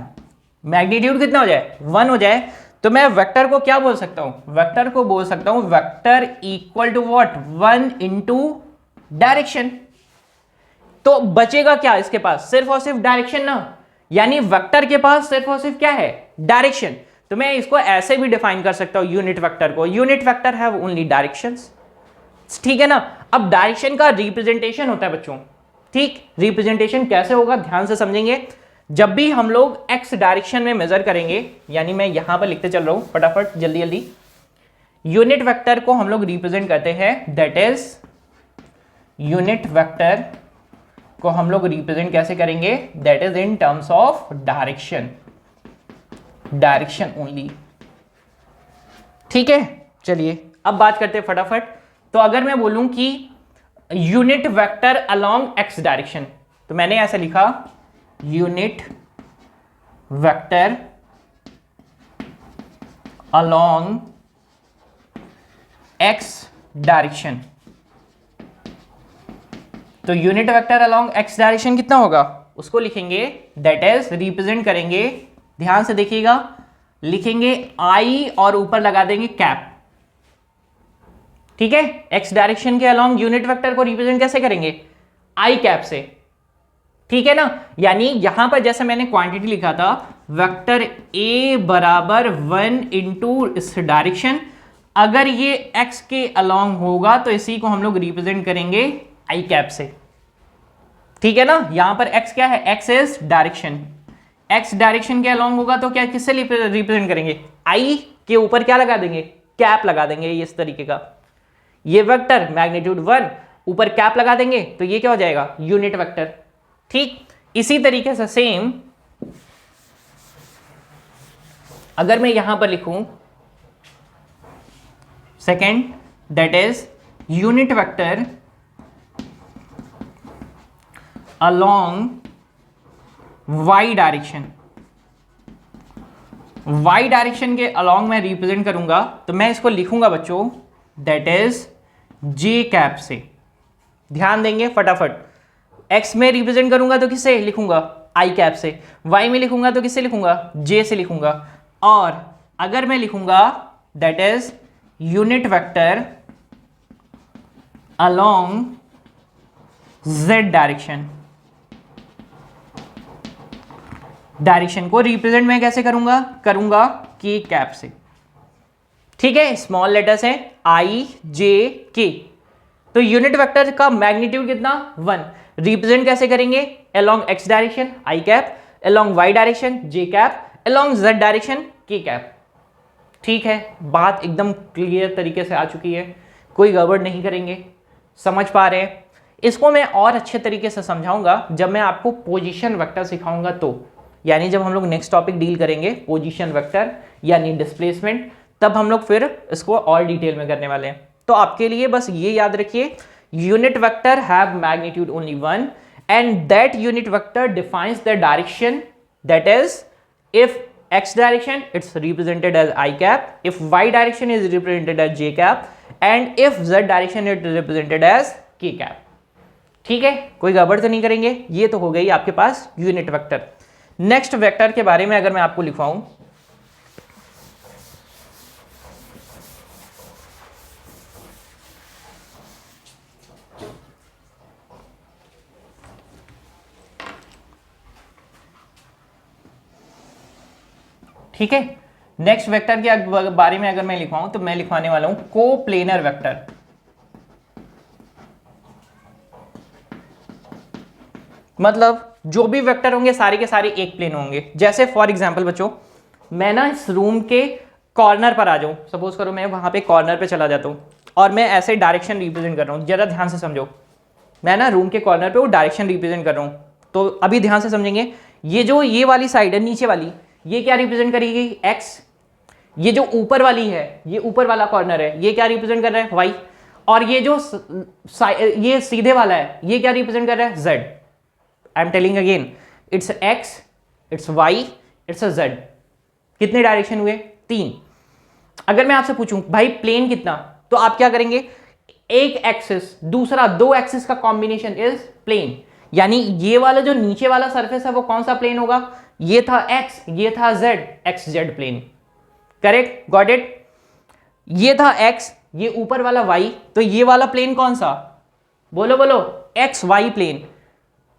Speaker 1: Magnitude कितना हो जाए, वन हो जाए, तो मैं वेक्टर को क्या बोल सकता हूं, वेक्टर को बोल सकता हूं vector equal to what, one into direction. तो बचेगा क्या इसके पास, सिर्फ और सिर्फ डायरेक्शन ना, यानी वेक्टर के पास सिर्फ और सिर्फ क्या है, डायरेक्शन। तो मैं इसको ऐसे भी डिफाइन कर सकता हूं यूनिट वेक्टर को, unit vector have only directions. ठीक है ना। अब डायरेक्शन का रिप्रेजेंटेशन होता है बच्चों। ठीक, रिप्रेजेंटेशन कैसे होगा, ध्यान से समझेंगे। जब भी हम लोग एक्स डायरेक्शन में मेजर करेंगे, यानी मैं यहां पर लिखते चल रहा हूं फटाफट जल्दी जल्दी, यूनिट वेक्टर को हम लोग रिप्रेजेंट करते हैं, दैट इज यूनिट वेक्टर को हम लोग रिप्रेजेंट कैसे करेंगे, that is in terms of direction, direction only. ठीक है, चलिए अब बात करते हैं फटाफट। तो अगर मैं बोलूं कि unit vector along X direction, तो मैंने ऐसे लिखा unit vector along X direction. तो unit vector along X direction कितना होगा, उसको लिखेंगे, दैट इज रिप्रेजेंट करेंगे, ध्यान से देखिएगा, लिखेंगे आई और ऊपर लगा देंगे कैप। ठीक है, एक्स डायरेक्शन के अलोंग यूनिट वेक्टर को रिप्रेजेंट कैसे करेंगे? आई कैप से। ठीक है ना, यानी यहां पर जैसे मैंने क्वांटिटी लिखा था वेक्टर ए बराबर 1 इंटू इस डायरेक्शन, अगर ये एक्स के अलोंग होगा तो इसी को हम लोग रिप्रेजेंट करेंगे आई कैप से। ठीक है ना, यहां पर एक्स क्या है? X is direction, x direction के अलोंग होगा तो क्या किससे रिप्रेजेंट करेंगे? आई के ऊपर क्या लगा देंगे? कैप लगा देंगे इस तरीके का। ये वेक्टर मैग्नीट्यूड 1 ऊपर कैप लगा देंगे तो ये क्या हो जाएगा? Unit vector. ठीक, इसी तरीके से सेम अगर मैं यहां पर लिखूं second, that is unit vector along y direction, y direction के अलोंग मैं रिप्रेजेंट करूंगा तो मैं इसको लिखूंगा बच्चों दैट इज j कैप से। ध्यान देंगे फटाफट, x में रिप्रेजेंट करूंगा तो किससे लिखूंगा? i कैप से। y में लिखूंगा तो किससे लिखूंगा? j से लिखूंगा। और अगर मैं लिखूंगा that is unit vector along z direction, direction को रिप्रेजेंट मैं कैसे करूंगा? k कैप से। ठीक है, स्मॉल लेटर्स है i j k। तो यूनिट वेक्टर का मैग्नीट्यूड कितना? 1। रिप्रेजेंट कैसे करेंगे? Along x direction i cap, along y direction j cap, along z direction k cap. ठीक है, बात एकदम क्लियर तरीके से आ चुकी है, कोई गड़बड़ नहीं करेंगे, समझ पा रहे हैं? इसको मैं और अच्छे तरीके से समझाऊंगा जब मैं आपको पोजीशन वेक्टर सिखाऊंगा तो, यानी जब हम लोग नेक्स्ट टॉपिक डील करेंगे पोजीशन वेक्टर यानी डिस्प्लेसमेंट, तब हम लोग फिर इसको और डिटेल में करने वाले हैं। तो आपके लिए बस ये याद रखिए, unit vector have magnitude only 1 and that unit vector defines the direction, that is if x direction it's represented as I cap, if y direction is represented as j cap and if z direction it is represented as k cap। ठीक है, कोई गड़बड़ तो नहीं करेंगे? ये तो हो गई आपके पास यूनिट वेक्टर। नेक्स्ट वेक्टर के बारे में अगर मैं आपको लिखवाऊं, ठीक है, नेक्स्ट वेक्टर के बारे में अगर मैं लिखवाऊं तो मैं लिखवाने वाला हूं कोप्लेनर वेक्टर। मतलब जो भी वेक्टर होंगे सारे के सारे एक प्लेन होंगे। जैसे फॉर एग्जांपल बच्चों, मैं ना इस रूम के कॉर्नर पर आ जाऊं, सपोज करो मैं वहां पे कॉर्नर पे चला जाता हूं और मैं ऐसे डायरेक्शन रिप्रेजेंट कर रहा हूं। जरा ध्यान से समझो, मैं ना रूम के कॉर्नर पे वो डायरेक्शन रिप्रेजेंट कर रहा हूं। तो अभी ध्यान से समझेंगे, ये वाली साइड है नीचे वाली, ये क्या रिप्रेजेंट करेगी? एक्स। ये जो ऊपर वाली है, ये ऊपर वाला कॉर्नर है, ये क्या रिप्रेजेंट कर रहा है? वाई। और ये जो ये सीधे वाला है, ये क्या रिप्रेजेंट कर रहा है? Z. I am telling again, it's X, it's Y, it's a Z. कितने डायरेक्शन हुए? 3। अगर मैं आपसे पूछूं भाई प्लेन कितना, तो आप क्या करेंगे? एक एक्सिस दूसरा 2 एक्सिस का कॉम्बिनेशन इज प्लेन। यानी ये वाला जो नीचे वाला सरफेस है वो कौन सा प्लेन होगा? ये था एक्स, ये था Z, X Z plane. Correct, got it? ये था एक्स, ये ऊपर वाला वाई, तो ये वाला प्लेन कौन सा? बोलो बोलो, एक्स वाई प्लेन।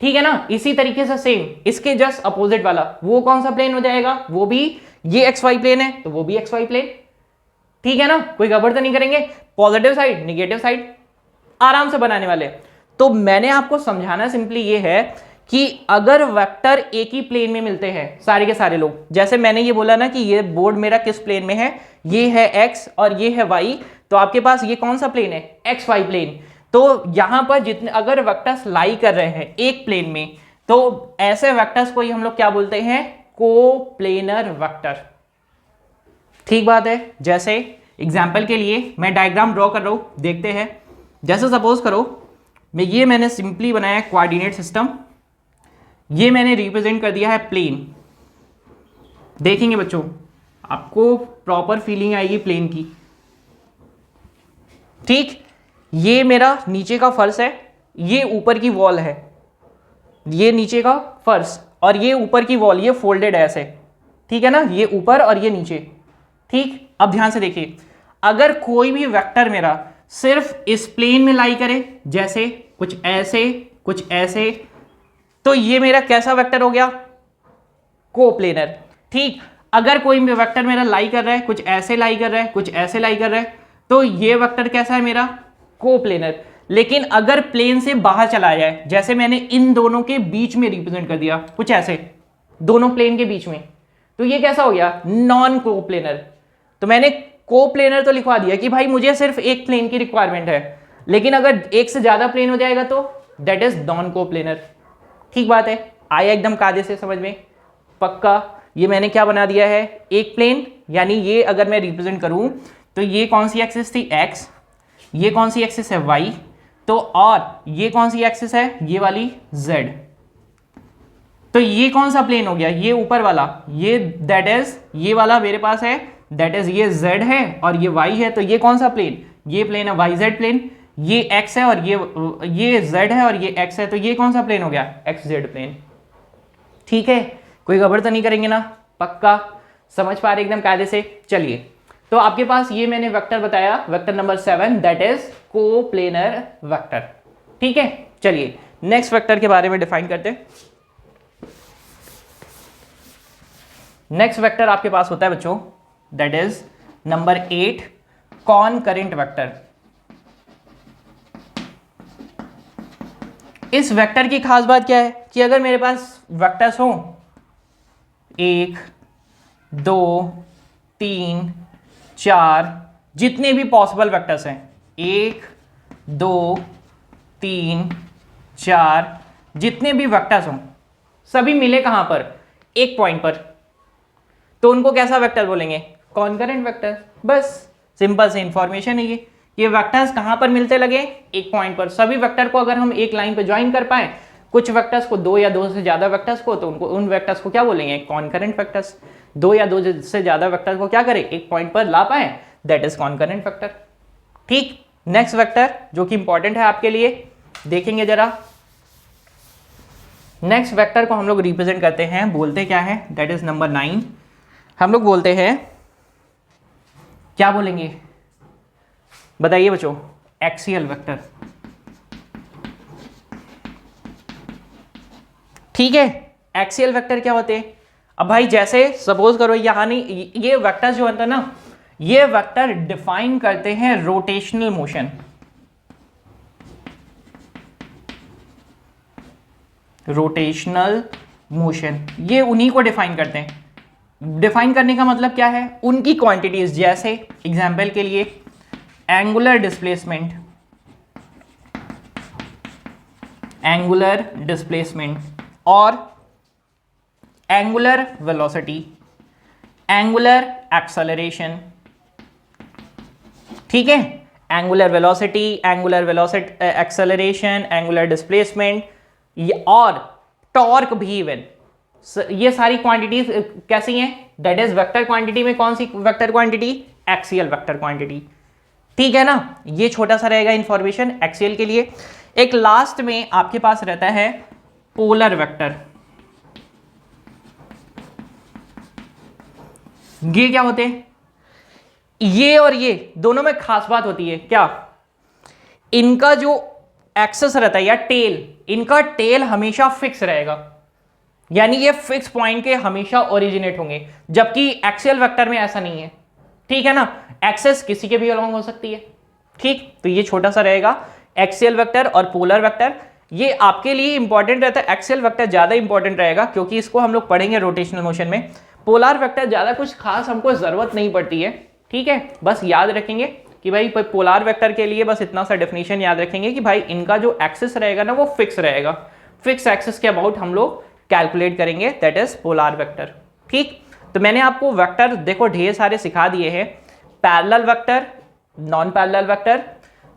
Speaker 1: ठीक है ना, इसी तरीके से सेम इसके जस्ट अपोजिट वाला वो कौन सा प्लेन हो जाएगा? वो भी ये एक्स वाई प्लेन है तो वो भी एक्स वाई प्लेन। ठीक है ना, कोई गड़बड़ तो नहीं करेंगे? पॉजिटिव साइड निगेटिव साइड आराम से बनाने वाले। तो मैंने आपको समझाना सिंपली ये है कि अगर वेक्टर एक ही प्लेन में मिलते हैं सारे के सारे लोग, जैसे मैंने ये बोला ना कि ये बोर्ड मेरा किस प्लेन में है, ये है एक्स और ये है वाई, तो आपके पास ये कौन सा प्लेन है? X Y plane. तो यहां पर जितने अगर वेक्टर्स लाई कर रहे हैं एक प्लेन में, तो ऐसे वेक्टर्स को ही हम लोग क्या बोलते हैं? Coplanar vector. ठीक बात है। जैसे एग्जाम्पल के लिए मैं डायग्राम ड्रॉ कर रहा हूं, देखते हैं। जैसे सपोज करो मैंने सिंपली बनाया कोऑर्डिनेट सिस्टम, ये मैंने रिप्रेजेंट कर दिया है प्लेन। देखेंगे बच्चों, आपको प्रॉपर फीलिंग आएगी प्लेन की। ठीक, ये मेरा नीचे का फर्श है, ये ऊपर की वॉल है, ये नीचे का फर्श और ये ऊपर की वॉल, ये फोल्डेड है ऐसे। ठीक है ना, ये ऊपर और ये नीचे। ठीक, अब ध्यान से देखिए, अगर कोई भी वेक्टर मेरा सिर्फ इस प्लेन में लाई करे, जैसे कुछ ऐसे, तो ये मेरा कैसा वेक्टर हो गया? कोप्लेनर। ठीक, अगर कोई वेक्टर मेरा लाई कर रहा है, कुछ ऐसे लाई कर रहा है, कुछ ऐसे लाई कर रहा है, तो ये वेक्टर कैसा है मेरा? कोप्लेनर। लेकिन अगर प्लेन से बाहर चला जाए, जैसे मैंने इन दोनों के बीच में रिप्रेजेंट कर दिया, कुछ ऐसे दोनों प्लेन के बीच में, तो ये कैसा हो गया? Non coplanar. तो मैंने कोप्लेनर तो लिखवा दिया कि भाई मुझे सिर्फ एक प्लेन की रिक्वायरमेंट है, लेकिन अगर एक से ज्यादा प्लेन हो जाएगा तो दैट इज नॉन कोप्लेनर। ठीक बात है, आया एकदम कायदे से समझ में? पक्का। ये मैंने क्या बना दिया है? एक प्लेन, यानी ये अगर मैं रिप्रेजेंट करूं तो ये कौन सी एक्सिस थी? x, ये कौन सी एक्सिस है? y, तो और ये कौन सी एक्सिस है? ये वाली z। तो ये कौन सा प्लेन हो गया? ये ऊपर वाला, ये दैट इज ये वाला मेरे पास है, दैट इज ये z है और ये y है। तो ये कौन सा प्लेन? ये प्लेन है yz प्लेन। ये x है और ये z है और ये x है, तो ये कौन सा प्लेन हो गया? xz plane. ठीक है, कोई गड़बड़ तो नहीं करेंगे ना? पक्का समझ पा रहे एकदम कायदे से? चलिए, तो आपके पास ये मैंने वेक्टर बताया, vector number 7, that is coplanar vector. ठीक है, चलिए नेक्स्ट वेक्टर के बारे में डिफाइन करते हैं। नेक्स्ट वेक्टर आपके पास होता है बच्चों, दैट इज नंबर 8, कॉनकरेंट वेक्टर। इस वेक्टर की खास बात क्या है कि अगर मेरे पास वेक्टर्स हो 1, 2, 3, 4, जितने भी पॉसिबल वेक्टर्स हैं, 1, 2, 3, 4, जितने भी वेक्टर्स हों, सभी मिले कहां पर? एक पॉइंट पर, तो उनको कैसा वेक्टर बोलेंगे? कॉनकरेंट वेक्टर। बस सिंपल से इंफॉर्मेशन है ये वेक्टर्स कहां पर मिलते लगे? एक पॉइंट पर। सभी वेक्टर को अगर हम एक लाइन पे ज्वाइन कर पाए, कुछ वेक्टर्स को, दो या दो से ज्यादा वेक्टर्स को, तो उनको उन वेक्टर्स को क्या बोलेंगे? कॉनकरेंट वेक्टर्स। दो या दो से ज्यादा वेक्टर्स को क्या करें? एक पॉइंट पर ला पाए, दैट इज कॉनकरेंट वेक्टर। ठीक, नेक्स्ट वेक्टर जो कि इंपॉर्टेंट है आपके लिए, देखेंगे जरा। नेक्स्ट वेक्टर को हम लोग रिप्रेजेंट करते हैं, बोलते क्या है? That is number 9। हम लोग बोलते हैं, क्या बोलेंगे बताइए बच्चों? Axial vector. ठीक है, एक्सियल वेक्टर क्या होते हैं? अब भाई जैसे सपोज करो यहाँ नहीं, ये वेक्टर जो होता है ना, ये वेक्टर डिफाइन करते हैं रोटेशनल मोशन। रोटेशनल मोशन ये उन्हीं को डिफाइन करते हैं। डिफाइन करने का मतलब क्या है? उनकी क्वांटिटीज, जैसे एग्जांपल के लिए एंगुलर डिस्प्लेसमेंट, एंगुलर डिस्प्लेसमेंट और एंगुलर वेलोसिटी, एंगुलर एक्सेलरेशन। ठीक है, angular velocity, acceleration, angular displacement और टॉर्क भी इवन, ये सारी क्वांटिटीज कैसी हैं? दैट इज वेक्टर क्वांटिटी में कौन सी vector quantity? Axial vector quantity. ठीक है ना, ये छोटा सा रहेगा इंफॉर्मेशन एक्सियल के लिए। एक लास्ट में आपके पास रहता है पोलर वेक्टर। ये क्या होते हैं? ये और ये दोनों में खास बात होती है क्या? इनका जो एक्सेस रहता है या टेल, इनका टेल हमेशा फिक्स रहेगा, यानी ये फिक्स पॉइंट के हमेशा ओरिजिनेट होंगे, जबकि एक्सियल वेक्टर में ऐसा नहीं है। ठीक है ना, एक्सेस किसी के भी अलोंग हो सकती है। ठीक, तो ये छोटा सा रहेगा एक्सियल वेक्टर और पोलर वेक्टर। ये आपके लिए इंपॉर्टेंट रहता है, एक्सियल वेक्टर ज्यादा इंपॉर्टेंट रहेगा क्योंकि इसको हम लोग पढ़ेंगे रोटेशनल मोशन में। पोलर वेक्टर ज्यादा कुछ खास हमको जरूरत नहीं पड़ती है। ठीक है, बस याद रखेंगे कि भाई पोलर वेक्टर के लिए बस इतना सा डेफिनेशन याद रखेंगे कि भाई इनका जो एक्सिस रहेगा ना वो फिक्स रहेगा, फिक्स एक्सिस के अबाउट हम लोग कैलकुलेट करेंगे, दैट इज पोलर वेक्टर। ठीक, तो मैंने आपको वेक्टर देखो ढेर सारे सिखा दिए हैं, parallel vector, non parallel vector.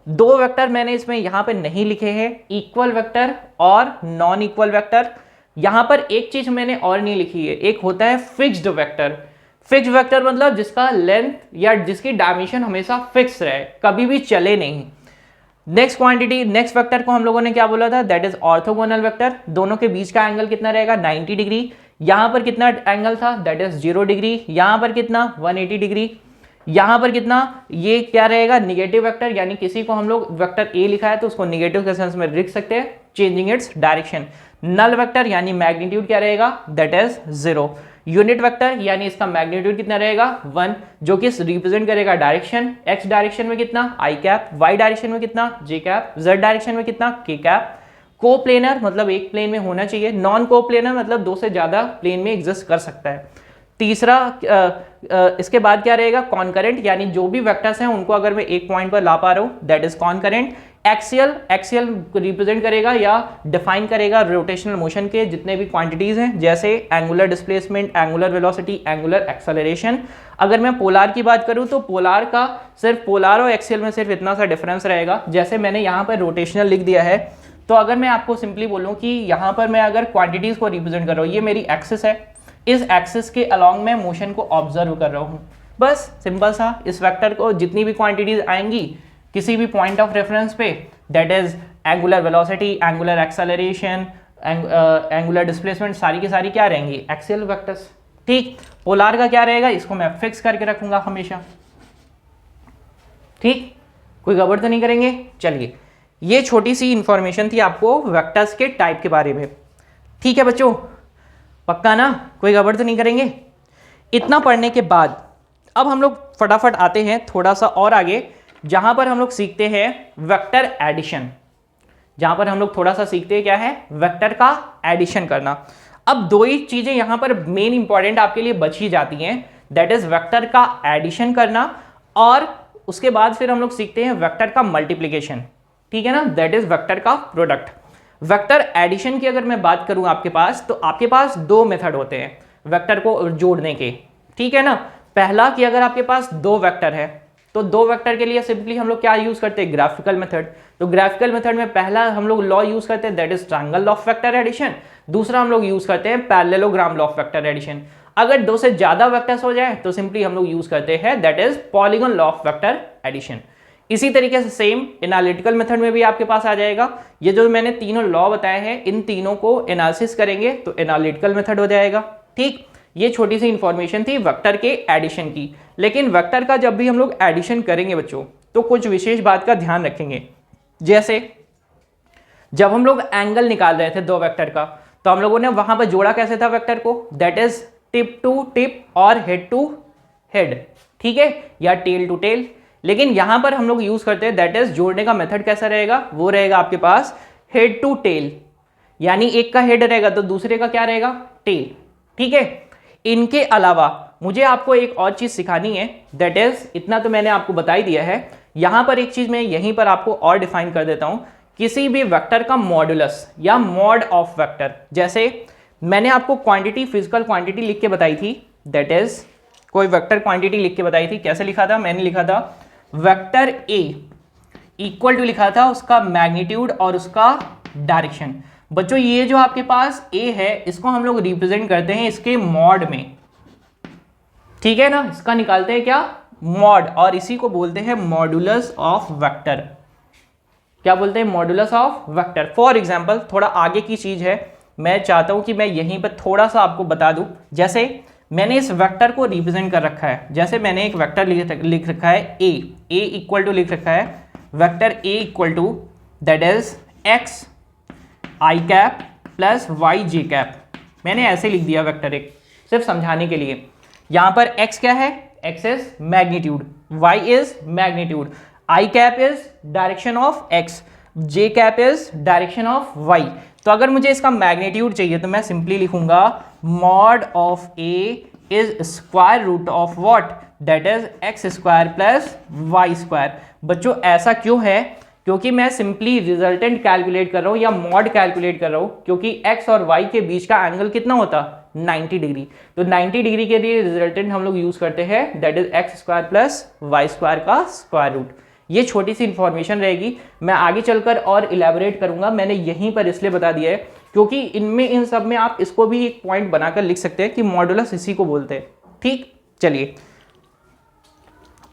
Speaker 1: दो वेक्टर मैंने इसमें यहां पे नहीं लिखे हैं, इक्वल वेक्टर और नॉन इक्वल वेक्टर। यहां पर एक चीज मैंने और नहीं लिखी है, एक होता है फिक्स्ड वेक्टर। फिक्स्ड वेक्टर मतलब जिसका लेंथ या जिसकी डायमेंशन हमेशा फिक्स रहे, कभी भी चले नहीं। नेक्स्ट क्वांटिटी, नेक्स्ट वेक्टर को हम लोगों ने क्या बोला था? That is orthogonal vector. दोनों के बीच का एंगल कितना रहेगा? 90 डिग्री। यहाँ पर कितना एंगल था, दैट इज 0 डिग्री, यहाँ पर कितना 180 डिग्री, यहाँ पर कितना, ये क्या रहेगा निगेटिव वेक्टर, यानी किसी को हम लोग वेक्टर ए लिखा है तो उसको निगेटिव के सेंस में लिख सकते हैं, changing its direction. Null vector यानी मैग्नीट्यूड क्या रहेगा, दैट इज 0। यूनिट वेक्टर यानी इसका मैग्नीट्यूड कितना रहेगा 1, जो कि रिप्रेजेंट करेगा डायरेक्शन, एक्स डायरेक्शन में कितना आई कैप, वाई डायरेक्शन में कितना जे कैप, जेड डायरेक्शन में कितना के कैप। कोप्लेनर मतलब एक प्लेन में होना चाहिए, नॉन कोप्लेनर मतलब दो से ज्यादा प्लेन में एग्जिस्ट कर सकता है। तीसरा इसके बाद क्या रहेगा कॉन्करेंट, यानी जो भी वेक्टर्स हैं उनको अगर मैं एक पॉइंट पर ला पा रहा हूं that is concurrent. Axial, axial represent करेगा या डिफाइन करेगा रोटेशनल मोशन के जितने भी क्वांटिटीज हैं, जैसे angular displacement, angular velocity, angular acceleration. अगर मैं पोलार की बात करूं तो पोलार का सिर्फ पोलार और एक्सियल में सिर्फ इतना सा डिफरेंस रहेगा, जैसे मैंने यहाँ पर रोटेशनल लिख दिया है। तो अगर मैं आपको सिंपली बोलूं कि यहाँ पर मैं अगर क्वांटिटीज को रिप्रेजेंट कर रहा हूँ, ये मेरी एक्सिस है, इस एक्सिस के अलोंग में मोशन को ऑब्जर्व कर रहा हूँ, बस सिंपल सा। इस वेक्टर को जितनी भी क्वांटिटीज आएंगी किसी भी पॉइंट ऑफ रेफरेंस पे, that is angular velocity, angular acceleration, angular displacement, सारी की सारी क्या रहेंगी एक्सियल वेक्टर्स। ठीक, पोलार का क्या रहेगा, इसको मैं फिक्स करके रखूंगा हमेशा। ठीक, कोई गड़बड़ तो नहीं करेंगे। चलिए, ये छोटी सी इंफॉर्मेशन थी आपको वेक्टर्स के टाइप के बारे में। ठीक है बच्चों, पक्का ना, कोई गड़बड़ तो नहीं करेंगे। इतना पढ़ने के बाद अब हम लोग फटाफट आते हैं थोड़ा सा और आगे, जहां पर हम लोग सीखते हैं वेक्टर एडिशन। जहां पर हम लोग थोड़ा सा सीखते हैं क्या है, वेक्टर का एडिशन करना। अब दो ही चीजें यहां पर मेन इंपॉर्टेंट आपके लिए बची जाती हैं, दैट इज वेक्टर का एडिशन करना, और उसके बाद फिर हम लोग सीखते हैं वेक्टर का मल्टीप्लीकेशन। ठीक है ना, दैट इज वेक्टर का प्रोडक्ट। वेक्टर एडिशन की अगर मैं बात करूं आपके पास, तो आपके पास दो मेथड होते हैं वेक्टर को जोड़ने के। ठीक है ना, पहला कि अगर आपके पास दो वेक्टर है तो दो वेक्टर के लिए सिंपली हम लोग क्या यूज करते हैं, ग्राफिकल मेथड। तो ग्राफिकल मेथड में पहला हम लोग लॉ यूज करते हैं, that is triangle law of vector addition. दूसरा हम लोग यूज करते हैं parallelogram law of vector addition. अगर दो से ज्यादा वेक्टर्स हो जाए तो सिंपली हम लोग यूज करते हैं that is polygon law of vector addition. इसी तरीके से सेम एनालिटिकल मेथड में भी आपके पास आ जाएगा। ये जो मैंने तीनों लॉ बताए हैं, इन तीनों को एनालिसिस करेंगे तो एनालिटिकल मेथड हो जाएगा। ठीक, ये छोटी सी इंफॉर्मेशन थी वेक्टर के एडिशन की। लेकिन वेक्टर का जब भी हम लोग एडिशन करेंगे बच्चों, तो कुछ विशेष बात का ध्यान रखेंगे। जैसे जब हम लोग एंगल निकाल रहे थे दो वेक्टर का, तो हम लोगों ने वहां पर जोड़ा कैसे था वेक्टर को, that is tip to tip और हेड टू हेड। ठीक है, या टेल टू टेल। लेकिन यहां पर हम लोग यूज करते हैं दैट इज जोड़ने का मेथड कैसा रहेगा, वो रहेगा आपके पास हेड टू टेल, यानी एक का हेड रहेगा तो दूसरे का क्या रहेगा, टेल। ठीक है, इनके अलावा मुझे आपको एक और चीज सिखानी है, दैट इज, इतना तो मैंने आपको बता ही दिया है, यहां पर एक चीज मैं यहीं पर आपको और डिफाइन कर देता हूं, किसी भी वेक्टर का मॉडुलस या मॉड ऑफ वेक्टर। जैसे मैंने आपको क्वांटिटी, फिजिकल क्वांटिटी लिख के बताई थी, दैट इज कोई वेक्टर क्वांटिटी लिख के बताई थी, कैसे लिखा था, मैंने लिखा था वेक्टर ए इक्वल टू लिखा था उसका मैग्नीट्यूड और उसका डायरेक्शन। बच्चों ये जो आपके पास ए है, इसको हम लोग रिप्रेजेंट करते हैं इसके मॉड में। ठीक है ना, इसका निकालते हैं क्या, मॉड, और इसी को बोलते हैं मॉडुलस ऑफ वेक्टर। क्या बोलते हैं, modulus of vector. For example, थोड़ा आगे की चीज है, मैं चाहता हूं कि मैं यहीं पर थोड़ा सा आपको बता दूं। जैसे मैंने इस वेक्टर को रिप्रेजेंट कर रखा है, जैसे मैंने एक वेक्टर लिख रखा है ए इक्वल टू लिख रखा है vector A equal to that is X I cap plus Y J cap. मैंने ऐसे लिख दिया वेक्टर एक, सिर्फ समझाने के लिए। यहां पर x क्या है, x is magnitude, y is magnitude, I cap is direction of x, J cap is direction of y। तो अगर मुझे इसका मैग्नीट्यूड चाहिए तो मैं सिंपली लिखूंगा mod of a is square root of what, that is x square plus Y square. बच्चों ऐसा क्यों है, क्योंकि मैं सिंपली रिजल्टेंट कैलकुलेट कर रहा हूं या मॉड कैलकुलेट कर रहा हूं, क्योंकि x और y के बीच का एंगल कितना होता, 90 डिग्री। तो 90 डिग्री के लिए रिजल्टेंट हम लोग यूज करते हैं that is X square plus Y square का स्क्वायर रूट। ये छोटी सी इंफॉर्मेशन रहेगी, मैं आगे चलकर और इलेबोरेट करूंगा, मैंने यहीं पर इसलिए बता दिया है क्योंकि इनमें, इन सब में आप इसको भी एक पॉइंट बनाकर लिख सकते हैं कि मॉडुलस इसी को बोलते हैं। ठीक, चलिए,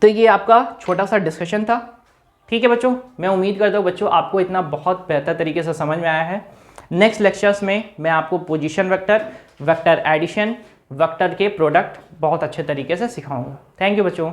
Speaker 1: तो ये आपका छोटा सा डिस्कशन था। ठीक है बच्चों, मैं उम्मीद करता हूँ बच्चों आपको इतना बहुत बेहतर तरीके से समझ में आया है। नेक्स्ट लेक्चर्स में मैं आपको position vector, vector addition, vector के प्रोडक्ट बहुत अच्छे तरीके से सिखाऊंगा। थैंक यू बच्चों।